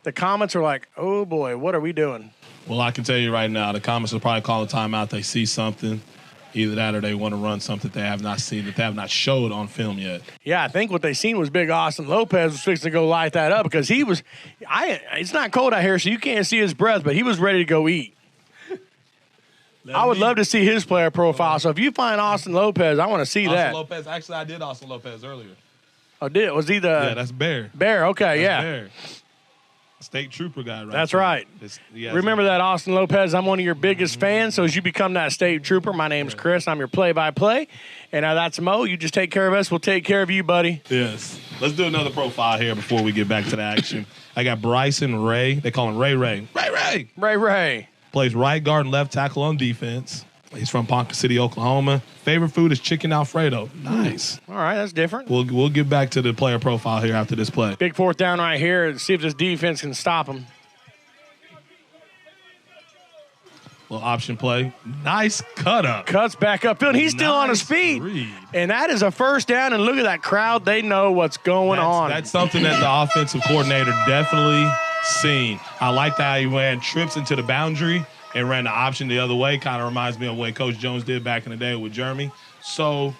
[SPEAKER 1] the comments were like, oh, boy, what are we doing?
[SPEAKER 2] Well, I can tell you right now, the Comets will probably call a timeout. They see something. Either that or they want to run something they have not seen, that they have not showed on film yet.
[SPEAKER 1] Yeah, I think what they seen was big Austin Lopez was fixing to go light that up because he was – it's not cold out here, so you can't see his breath, but he was ready to go eat. I would love to see his player profile. So if you find Austin Lopez, I want to see that.
[SPEAKER 2] Austin Lopez. Actually, I did Austin Lopez earlier.
[SPEAKER 1] Oh, did? Was he the –
[SPEAKER 2] Yeah, that's Bear.
[SPEAKER 1] Bear, okay,
[SPEAKER 2] That's
[SPEAKER 1] yeah.
[SPEAKER 2] Bear. State trooper guy, right?
[SPEAKER 1] That's
[SPEAKER 2] there.
[SPEAKER 1] right. Remember that, Austin Lopez. I'm one of your biggest fans. So as you become that state trooper, my name's Chris. I'm your play-by-play. And that's Mo. You just take care of us. We'll take care of you, buddy.
[SPEAKER 2] Yes. Let's do another profile here before we get back to the action. I got Bryson Ray. They call him Ray Ray. Ray Ray.
[SPEAKER 1] Ray Ray.
[SPEAKER 2] Plays right guard and left tackle on defense. He's from Ponca City, Oklahoma. Favorite food is chicken Alfredo. Nice.
[SPEAKER 1] All right, that's different.
[SPEAKER 2] We'll get back to the player profile here after this play.
[SPEAKER 1] Big fourth down right here. See if this defense can stop him.
[SPEAKER 2] Little option play. Nice cut up.
[SPEAKER 1] Cuts back upfield. He's still on his feet.
[SPEAKER 2] Read.
[SPEAKER 1] And that is a first down. And look at that crowd. They know what's going on.
[SPEAKER 2] That's something that the offensive coordinator definitely seen. I like that he ran trips into the boundary and ran the option the other way. Kind of reminds me of what Coach Jones did back in the day with Jeremy. So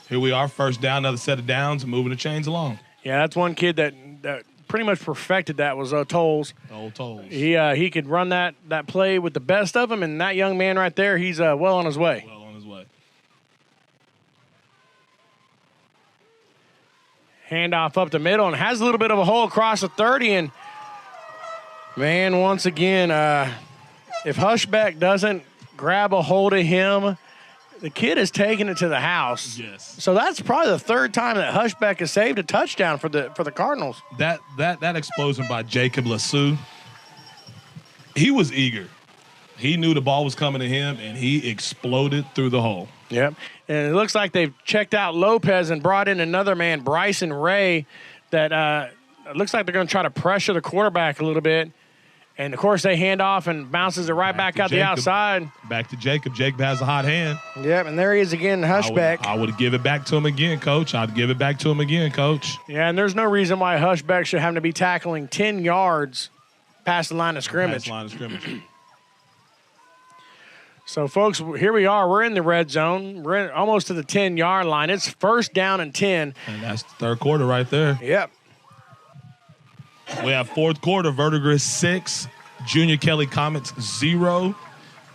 [SPEAKER 2] here we are, first down, another set of downs, and moving the chains along.
[SPEAKER 1] Yeah, that's one kid that pretty much perfected that was Tolles.
[SPEAKER 2] Old Tolles.
[SPEAKER 1] He could run that play with the best of them, and that young man right there, he's well on his way.
[SPEAKER 2] Well on his way.
[SPEAKER 1] Handoff up the middle and has a little bit of a hole across the 30. And, man, once again, if Hushbeck doesn't grab a hold of him, the kid is taking it to the house.
[SPEAKER 2] Yes.
[SPEAKER 1] So that's probably the third time that Hushbeck has saved a touchdown for the Cardinals.
[SPEAKER 2] That explosion by Jacob Lassou, he was eager. He knew the ball was coming to him, and he exploded through the hole.
[SPEAKER 1] Yep. And it looks like they've checked out Lopez and brought in another man, Bryson Ray, that it looks like they're going to try to pressure the quarterback a little bit. And, of course, they hand off and bounces it right back out the outside.
[SPEAKER 2] Back to Jacob. Jacob has a hot hand.
[SPEAKER 1] Yep, and there he is again, Hushbeck.
[SPEAKER 2] I would give it back to him again, Coach. I'd give it back to him again, Coach.
[SPEAKER 1] Yeah, and there's no reason why Hushbeck should have to be tackling 10 yards past the line of scrimmage.
[SPEAKER 2] Past the line of scrimmage.
[SPEAKER 1] So, folks, here we are. We're in the red zone. We're almost to the 10-yard line. It's first down and 10.
[SPEAKER 2] And that's the third quarter right there.
[SPEAKER 1] Yep.
[SPEAKER 2] We have fourth quarter, Verdigris 6, Junior Kelly Comets 0.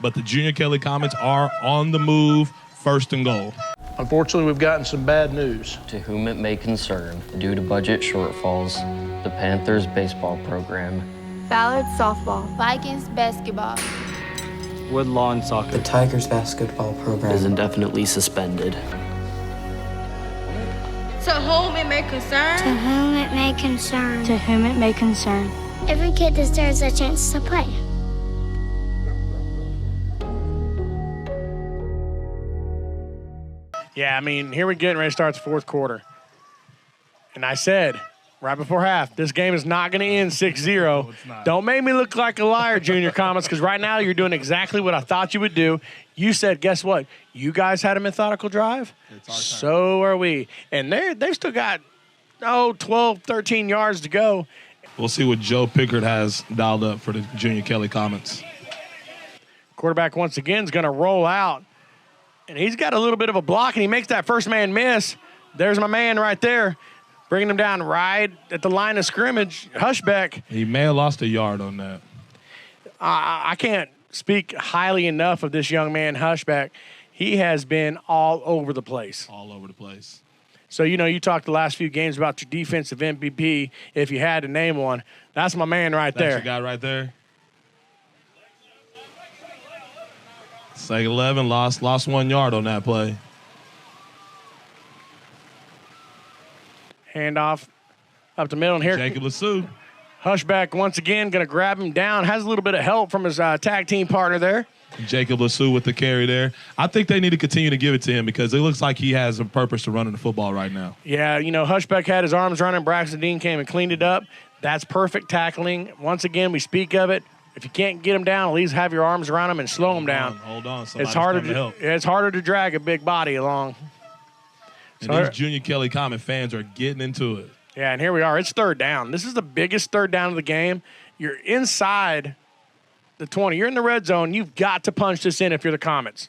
[SPEAKER 2] But the Junior Kelly Comets are on the move, first and goal.
[SPEAKER 8] Unfortunately, we've gotten some bad news.
[SPEAKER 3] To whom it may concern, due to budget shortfalls, the Panthers baseball program,
[SPEAKER 4] Ballard softball. Vikings basketball.
[SPEAKER 5] Woodlawn
[SPEAKER 6] The
[SPEAKER 5] soccer
[SPEAKER 6] Tigers basketball program
[SPEAKER 3] is indefinitely suspended.
[SPEAKER 4] To whom it may
[SPEAKER 7] To
[SPEAKER 4] concern.
[SPEAKER 7] whom it may concern.
[SPEAKER 9] To whom it may concern.
[SPEAKER 7] Every kid deserves a chance to play.
[SPEAKER 1] Yeah, I mean, here we're getting ready to start the fourth quarter. And I said right before half, this game is not going to end 6-0.
[SPEAKER 2] it's not.
[SPEAKER 1] Don't make me look like a liar, Junior Comets, because right now you're doing exactly what I thought you would do. You said, guess what? You guys had a methodical drive.
[SPEAKER 2] It's our turn.
[SPEAKER 1] So are we. And they've still got, 12, 13 yards to go.
[SPEAKER 2] We'll see what Joe Pickard has dialed up for the Junior Kelly Comets.
[SPEAKER 1] Quarterback once again is going to roll out. And he's got a little bit of a block, and he makes that first man miss. There's my man right there, bringing him down right at the line of scrimmage. Hushbeck.
[SPEAKER 2] He may have lost a yard on that.
[SPEAKER 1] I can't speak highly enough of this young man, Hushbeck. He has been all over the place.
[SPEAKER 2] All over the place.
[SPEAKER 1] So, you talked the last few games about your defensive MVP. If you had to name one, that's my man right
[SPEAKER 2] That's
[SPEAKER 1] there.
[SPEAKER 2] your guy right there. Second 11, lost 1 yard on that play.
[SPEAKER 1] Handoff up the middle, and here
[SPEAKER 2] Jacob Lassou.
[SPEAKER 1] Hushbeck once again going to grab him down. Has a little bit of help from his tag team partner there.
[SPEAKER 2] Jacob Lassou with the carry there. I think they need to continue to give it to him because it looks like he has a purpose to running the football right now.
[SPEAKER 1] Yeah, Hushbeck had his arms running. Braxton Dean came and cleaned it up. That's perfect tackling. Once again, we speak of it. If you can't get him down, at least have your arms around him and slow him down.
[SPEAKER 2] Hold on.
[SPEAKER 1] It's harder to help. It's harder to drag a big body along.
[SPEAKER 2] And these Junior Kelly Comet fans are getting into it.
[SPEAKER 1] Yeah, and here we are. It's third down. This is the biggest third down of the game. You're inside the 20. You're in the red zone. You've got to punch this in if you're the Comets.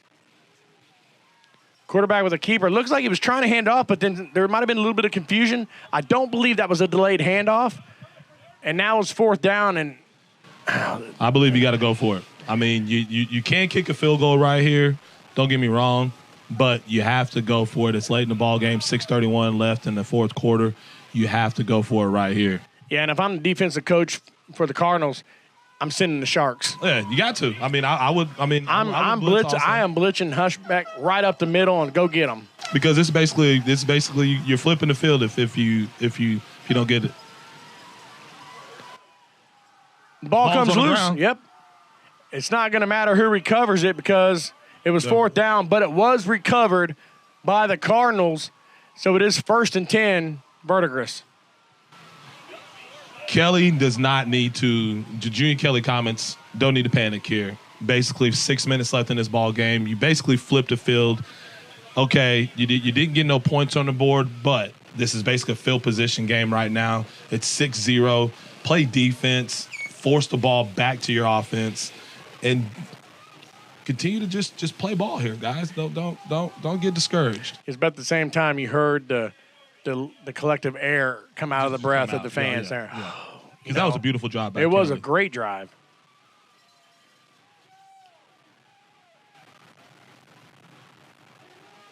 [SPEAKER 1] Quarterback with a keeper. Looks like he was trying to hand off, but then there might have been a little bit of confusion. I don't believe that was a delayed handoff. And now it's 4th down. And
[SPEAKER 2] I believe you got to go for it. I mean, you can't kick a field goal right here. Don't get me wrong. But you have to go for it. It's late in the ball game, 6:31 left in the 4th quarter. You have to go for it right here.
[SPEAKER 1] Yeah, and if I'm the defensive coach for the Cardinals, I'm sending the Sharks.
[SPEAKER 2] Yeah, you got to. I mean, I would. I mean,
[SPEAKER 1] I'm blitzing. I am blitzing Hushback right up the middle and go get them.
[SPEAKER 2] Because it's basically you're flipping the field if you don't get it.
[SPEAKER 1] Ball comes loose.
[SPEAKER 2] Ground.
[SPEAKER 1] Yep. It's not going to matter who recovers it because it was 4th down, but it was recovered by the Cardinals, so it is 1st and 10, Verdigris.
[SPEAKER 2] Kelly does not need to. Junior Kelly comments don't need to panic here. Basically, 6 minutes left in this ball game. You basically flipped the field. Okay, you didn't get no points on the board, but this is basically a field position game right now. It's 6-0. Play defense. Force the ball back to your offense, and continue to just play ball here, guys. Don't get discouraged.
[SPEAKER 1] It's about the same time you heard the collective air come out of the breath of the fans there.
[SPEAKER 2] Yeah. Because that was a beautiful job.
[SPEAKER 1] It was a great drive.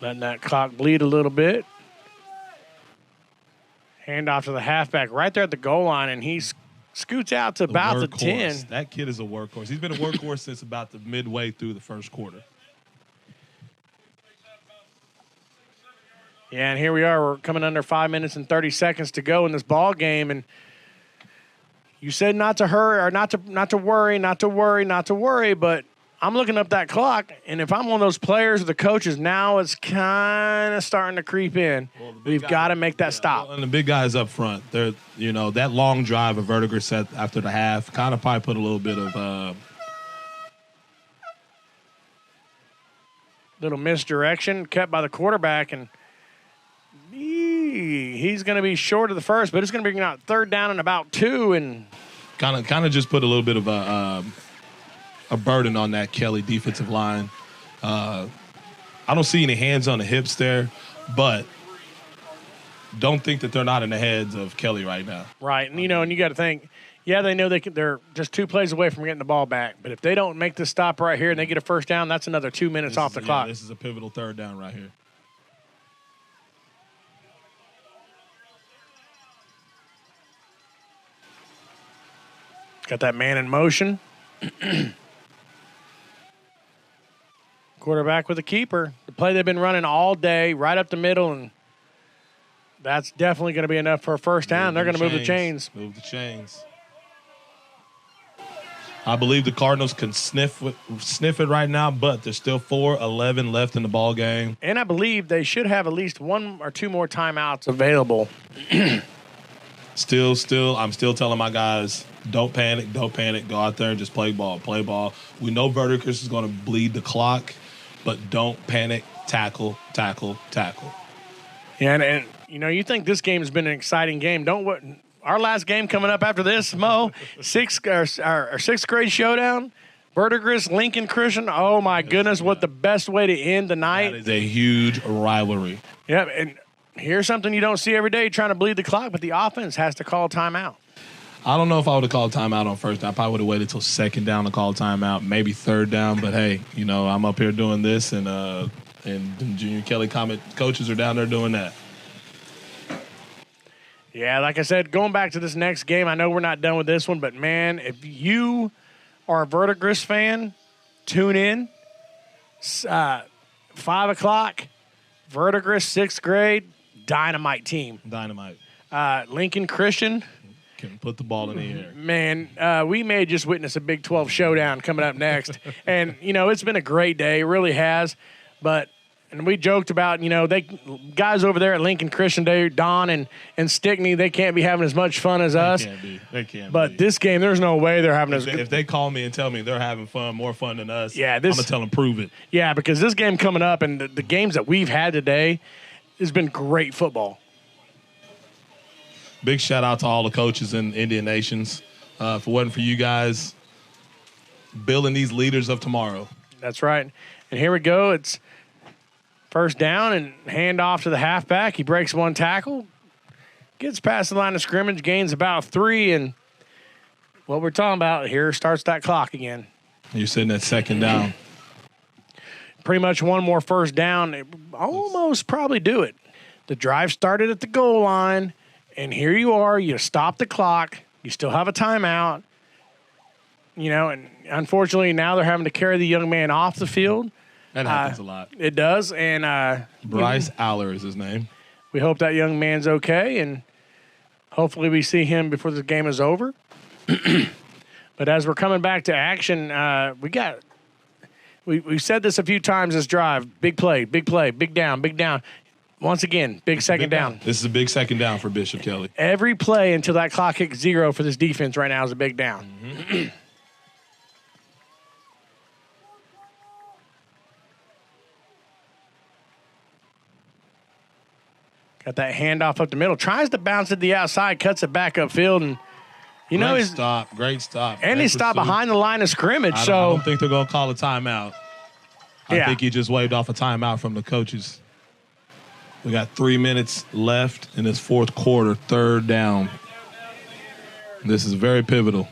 [SPEAKER 1] Letting that clock bleed a little bit. Hand off to the halfback right there at the goal line, and he scoots out to about the 10.
[SPEAKER 2] That kid is a workhorse. He's been a workhorse since about the midway through the first quarter.
[SPEAKER 1] Yeah, and here we are. We're coming under 5 minutes and 30 seconds to go in this ball game, and you said not to hurry or not to worry, but I'm looking up that clock, and if I'm one of those players or the coaches, now it's kind of starting to creep in. Well, we've got to make that stop.
[SPEAKER 2] Well, and the big guys up front, they're that long drive of Vertiger set after the half kind of probably put a little bit of
[SPEAKER 1] little misdirection kept by the quarterback, and he's going to be short of the first, but it's going to bring out 3rd down and about 2, and
[SPEAKER 2] kind of just put a little bit of a burden on that Kelly defensive line. I don't see any hands on the hips there, but don't think that they're not in the heads of Kelly right now.
[SPEAKER 1] Right, and and you got to think, yeah, they know they're just 2 plays away from getting the ball back, but if they don't make this stop right here and they get a first down, that's another 2 minutes off the clock.
[SPEAKER 2] This is a pivotal 3rd down right here.
[SPEAKER 1] Got that man in motion. Quarterback with a keeper. The play they've been running all day, right up the middle, and that's definitely going to be enough for a first down. They're going to move the chains.
[SPEAKER 2] Move the chains. I believe the Cardinals can sniff it right now, but there's still 4:11 left in the ball game.
[SPEAKER 1] And I believe they should have at least 1 or 2 more timeouts available.
[SPEAKER 2] I'm still telling my guys, don't panic. Go out there and just play ball. We know Verticus is going to bleed the clock, but don't panic. Tackle.
[SPEAKER 1] Yeah, and you think this game has been an exciting game. Our last game coming up after this, Mo, our 6th grade showdown, Verdigris, Lincoln Christian. Oh, my goodness, what the best way to end the night.
[SPEAKER 2] That is a huge rivalry.
[SPEAKER 1] Yeah, and here's something you don't see every day, trying to bleed the clock, but the offense has to call timeout.
[SPEAKER 2] I don't know if I would have called timeout on first down. I probably would have waited till 2nd down to call timeout, maybe 3rd down. But, hey, I'm up here doing this, and Junior Kelly Comet coaches are down there doing that.
[SPEAKER 1] Yeah, like I said, going back to this next game, I know we're not done with this one, but, man, if you are a Verdigris fan, tune in. 5 o'clock, Verdigris, 6th grade, dynamite team.
[SPEAKER 2] Dynamite.
[SPEAKER 1] Lincoln Christian.
[SPEAKER 2] Can put the ball in the air.
[SPEAKER 1] Man, we may just witness a Big 12 showdown coming up next. And, it's been a great day. It really has. And we joked about, they guys over there at Lincoln Christian Day, Don and Stickney, they can't be having as much fun as us.
[SPEAKER 2] They can't be.
[SPEAKER 1] But this game, there's no way they're having
[SPEAKER 2] if they call me and tell me they're having fun, more fun than us,
[SPEAKER 1] yeah,
[SPEAKER 2] I'm going to tell them prove it.
[SPEAKER 1] Yeah, because this game coming up and the games that we've had today has been great football.
[SPEAKER 2] Big shout out to all the coaches in Indian Nations. If it wasn't for you guys, building these leaders of tomorrow.
[SPEAKER 1] That's right. And here we go. It's first down and hand off to the halfback. He breaks one tackle, gets past the line of scrimmage, gains about 3, and what we're talking about here starts that clock again.
[SPEAKER 2] You're sitting at second down.
[SPEAKER 1] Pretty much one more first down. It almost probably do it. The drive started at the goal line, and here you are. You stop the clock. You still have a timeout. You know, and unfortunately now they're having to carry the young man off the field.
[SPEAKER 2] That happens a lot.
[SPEAKER 1] It does. And
[SPEAKER 2] Bryce Aller is his name.
[SPEAKER 1] We hope that young man's okay, and hopefully we see him before the game is over. But as we're coming back to action, we've said this a few times this drive. Big play, big down. Once again, big second down.
[SPEAKER 2] This is a big second down for Bishop Kelly.
[SPEAKER 1] Every play until that clock hits 0 for this defense right now is a big down. Mm-hmm. Got that handoff up the middle. Tries to bounce it the outside, cuts it back upfield, and
[SPEAKER 2] Great stop.
[SPEAKER 1] And he stopped behind the line of scrimmage.
[SPEAKER 2] I don't think they're going to call a timeout. I
[SPEAKER 1] Yeah.
[SPEAKER 2] think he just waved off a timeout from the coaches. We got 3 minutes left in this fourth quarter, third down. This is very pivotal.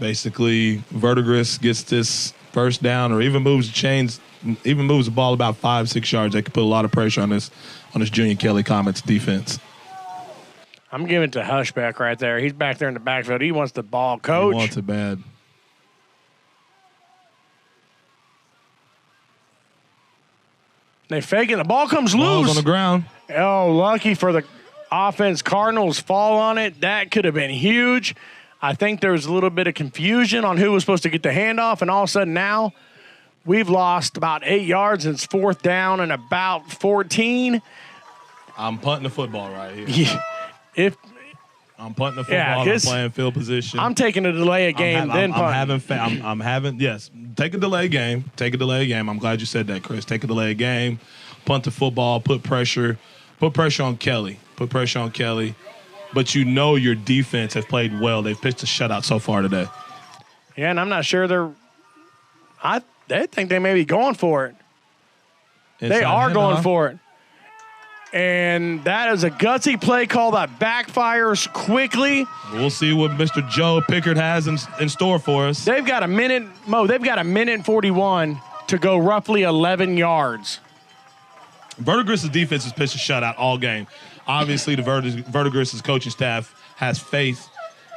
[SPEAKER 2] Basically, Verdigris gets this first down or even moves the ball about 5-6 yards. They could put a lot of pressure on this Junior Kelly Comets defense.
[SPEAKER 1] I'm giving it to Hushback right there. He's back there in the backfield. He wants the ball, coach.
[SPEAKER 2] He wants it bad.
[SPEAKER 1] They fake it. The ball comes
[SPEAKER 2] Ball's
[SPEAKER 1] loose.
[SPEAKER 2] on the ground.
[SPEAKER 1] Oh, lucky for the offense. Cardinals fall on it. That could have been huge. I think there was a little bit of confusion on who was supposed to get the handoff, and all of a sudden now we've lost about 8 yards, and it's fourth down and about 14.
[SPEAKER 2] I'm punting the football right here.
[SPEAKER 1] Yeah.
[SPEAKER 2] I'm punting the football. I'm playing field position.
[SPEAKER 1] I'm taking a delay of game, then punt.
[SPEAKER 2] Yes, take a delay game. Take a delay game. I'm glad you said that, Chris. Take a delay game, punt the football, put pressure on Kelly. But you know your defense has played well. They've pitched a shutout so far today.
[SPEAKER 1] Yeah, and I'm not sure they think they may be going for it. They are going for it. And that is a gutsy play call that backfires quickly.
[SPEAKER 2] We'll see what Mr. Joe Pickard has in store for us.
[SPEAKER 1] They've got a minute, they've got a minute and 41 to go roughly 11 yards.
[SPEAKER 2] Verdigris' defense has pitched a shutout all game. Obviously, the Verdigris' coaching staff has faith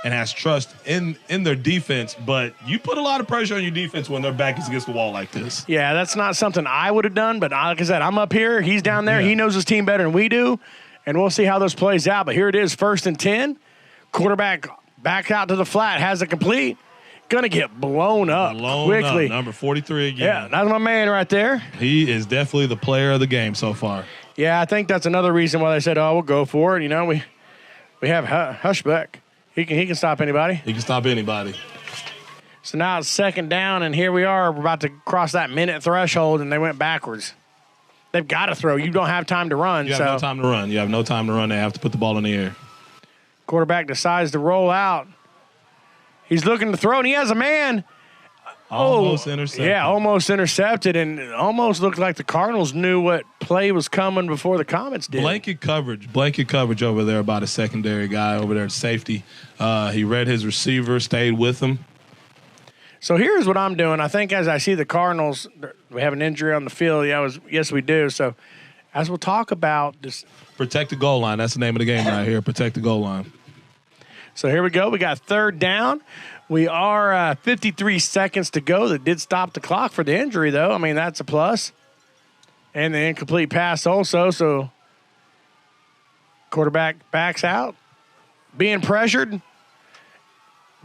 [SPEAKER 2] and has trust in their defense, but you put a lot of pressure on your defense when their back is against the wall like this.
[SPEAKER 1] Yeah, that's not something I would have done, but like I said, I'm up here. He's down there. Yeah. He knows his team better than we do, and we'll see how this plays out. But here it is, 1st and 10. Quarterback back out to the flat, has it complete. Going to get blown up quickly.
[SPEAKER 2] Number 43 again.
[SPEAKER 1] Yeah, that's my man right there.
[SPEAKER 2] He is definitely the player of the game so far.
[SPEAKER 1] Yeah, I think that's another reason why they said, we'll go for it. You know, we have Hushback. He can stop anybody.
[SPEAKER 2] He can stop anybody.
[SPEAKER 1] So now it's second down, and here we are. We're about to cross that minute threshold, and they went backwards. They've got to throw. You don't have time to run.
[SPEAKER 2] You have no time to run. They have to put the ball in the air.
[SPEAKER 1] Quarterback decides to roll out. He's looking to throw, and he has a man.
[SPEAKER 2] Almost intercepted.
[SPEAKER 1] Yeah, almost intercepted, and it almost looked like the Cardinals knew what play was coming before the Comets did.
[SPEAKER 2] Blanket coverage over there by the secondary guy over there at safety. He read his receiver, stayed with him.
[SPEAKER 1] So here's what I'm doing. I think as I see the Cardinals, we have an injury on the field. Yes, we do. So as we'll talk about this.
[SPEAKER 2] Protect the goal line. That's the name of the game right here. Protect the goal line.
[SPEAKER 1] So here we go. We got third down. We are 53 seconds to go. That did stop the clock for the injury, though. I mean, that's a plus. And the incomplete pass also. So quarterback backs out. Being pressured.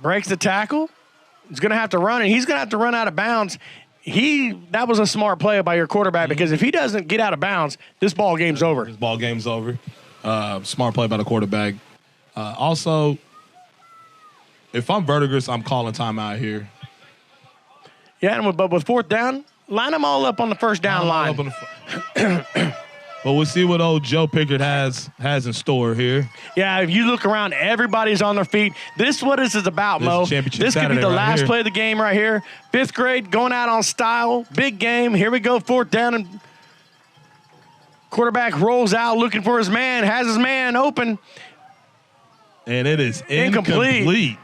[SPEAKER 1] Breaks the tackle. He's going to have to run, and he's going to have to run out of bounds. That was a smart play by your quarterback because if he doesn't get out of bounds, this ball game's over.
[SPEAKER 2] This ball game's over. Smart play by the quarterback. Also, if I'm Verdigris, I'm calling timeout here.
[SPEAKER 1] Yeah, but with fourth down, line them all up on the first down line.
[SPEAKER 2] But we'll see what old Joe Pickard has in store here.
[SPEAKER 1] Yeah, if you look around, everybody's on their feet. This is what this is about,
[SPEAKER 2] This
[SPEAKER 1] Mo.
[SPEAKER 2] is Championship
[SPEAKER 1] This could be
[SPEAKER 2] Saturday
[SPEAKER 1] the
[SPEAKER 2] right
[SPEAKER 1] last
[SPEAKER 2] here.
[SPEAKER 1] play of the game right here. 5th grade going out on style. Big game. Here we go, 4th down. And quarterback rolls out looking for his man, has his man open.
[SPEAKER 2] And it is incomplete.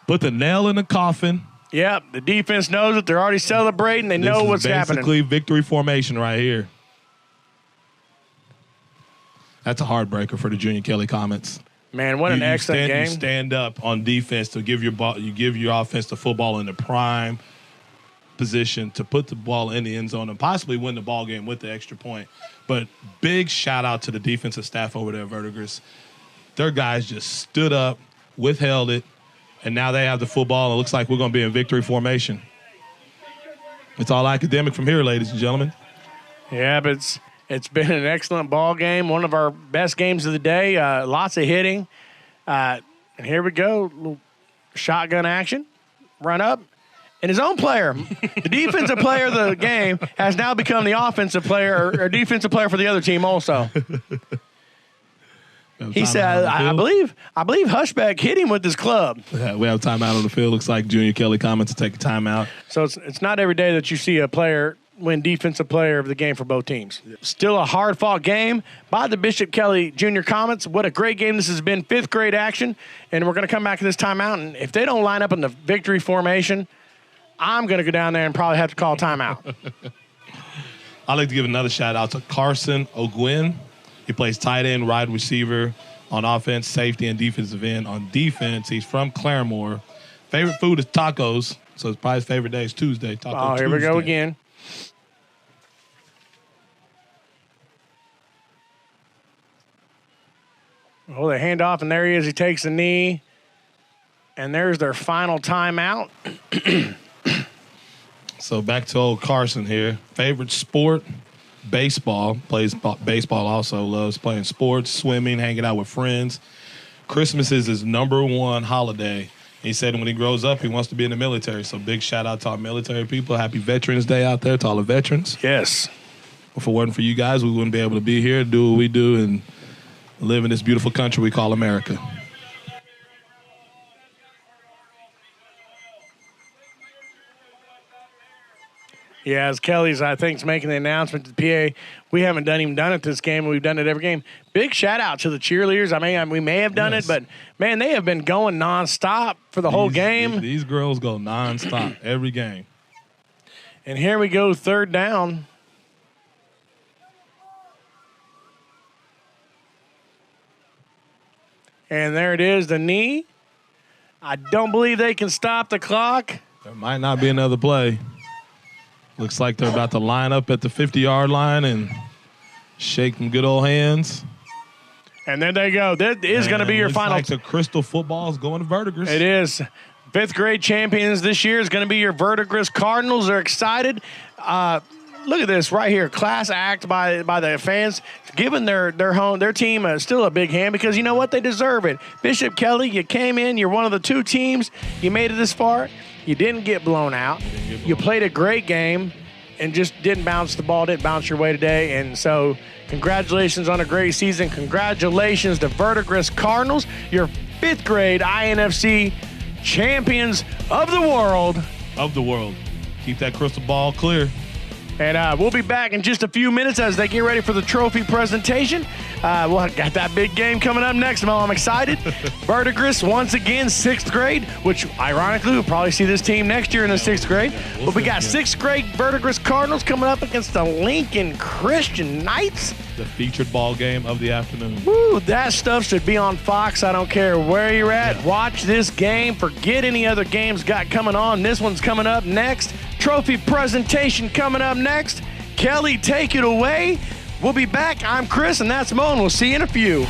[SPEAKER 2] Put the nail in the coffin.
[SPEAKER 1] Yep, the defense knows it. They're already celebrating. They know what's happening.
[SPEAKER 2] Basically victory formation right here. That's a heartbreaker for the Junior Kelly Comets.
[SPEAKER 1] Man, what an excellent game.
[SPEAKER 2] You stand up on defense to give your ball, you give your offense the football in the prime position to put the ball in the end zone and possibly win the ball game with the extra point. But big shout out to the defensive staff over there at Verdigris. Their guys just stood up, withheld it, and now they have the football. It looks like we're going to be in victory formation. It's all academic from here, ladies and gentlemen.
[SPEAKER 1] Yeah, but it's been an excellent ball game. One of our best games of the day. Lots of hitting. And here we go. Little shotgun action. Run up. And his own player, the defensive player of the game, has now become the offensive player or defensive player for the other team also. He said, I believe Hushback hit him with his club.
[SPEAKER 2] Yeah, we have timeout on the field. Looks like Junior Kelly Comets to take a timeout.
[SPEAKER 1] So it's not every day that you see a player win defensive player of the game for both teams. Still a hard-fought game by the Bishop Kelly Junior Comets. What a great game this has been, 5th grade action. And we're going to come back to this timeout. And if they don't line up in the victory formation, I'm going to go down there and probably have to call timeout.
[SPEAKER 2] I'd like to give another shout-out to Carson Ogwin. He plays tight end, wide receiver on offense, safety, and defensive end. On defense, he's from Claremore. Favorite food is tacos, so it's probably his favorite day is Tuesday. Taco
[SPEAKER 1] Here we go
[SPEAKER 2] Tuesday.
[SPEAKER 1] again. Oh, they hand off, and there he is. He takes the knee, and there's their final timeout.
[SPEAKER 2] So back to old Carson here. Favorite sport, baseball. Plays baseball also. Loves playing sports, swimming, hanging out with friends. Christmas is his #1 holiday. He said when he grows up, he wants to be in the military. So big shout out to our military people. Happy Veterans Day out there to all the veterans.
[SPEAKER 1] Yes.
[SPEAKER 2] If it wasn't for you guys, we wouldn't be able to be here, do what we do, and live in this beautiful country we call America.
[SPEAKER 1] Yeah, as Kelly's, I think, is making the announcement to the PA, we haven't done it this game. We've done it every game. Big shout-out to the cheerleaders. I mean, we may have done it, but, man, they have been going nonstop for the whole game.
[SPEAKER 2] These girls go nonstop every game.
[SPEAKER 1] And here we go, 3rd down. And there it is, the knee. I don't believe they can stop the clock.
[SPEAKER 2] There might not be another play. Looks like they're about to line up at the 50-yard line and shake them good old hands.
[SPEAKER 1] And there they go. That is going to be your final.
[SPEAKER 2] Looks like the Crystal football is going to Verdigris.
[SPEAKER 1] It is. 5th grade champions this year is going to be your Verdigris Cardinals. They're excited. Look at this right here. Class act by the fans, giving their team still a big hand because you know what? They deserve it. Bishop Kelly, you came in. You're one of the 2 teams. You made it this far. You didn't get blown out. You played a great game and just didn't bounce your way today. And so congratulations on a great season. Congratulations to Verdigris Cardinals, your 5th grade INFC champions of the world.
[SPEAKER 2] Of the world. Keep that crystal ball clear.
[SPEAKER 1] And we'll be back in just a few minutes as they get ready for the trophy presentation. We'll got that big game coming up next, Mo. I'm excited. Verdigris, once again, 6th grade, which ironically we'll probably see this team next year in the 6th grade. But we got 6th grade Verdigris Cardinals coming up against the Lincoln Christian Knights.
[SPEAKER 2] The featured ball game of the afternoon.
[SPEAKER 1] Woo, that stuff should be on Fox. I don't care where you're at. Watch this game. Forget any other games got coming on. This one's coming up next. Trophy presentation coming up next. Kelly, take it away. We'll be back. I'm Chris, and that's Mo, and we'll see you in a few.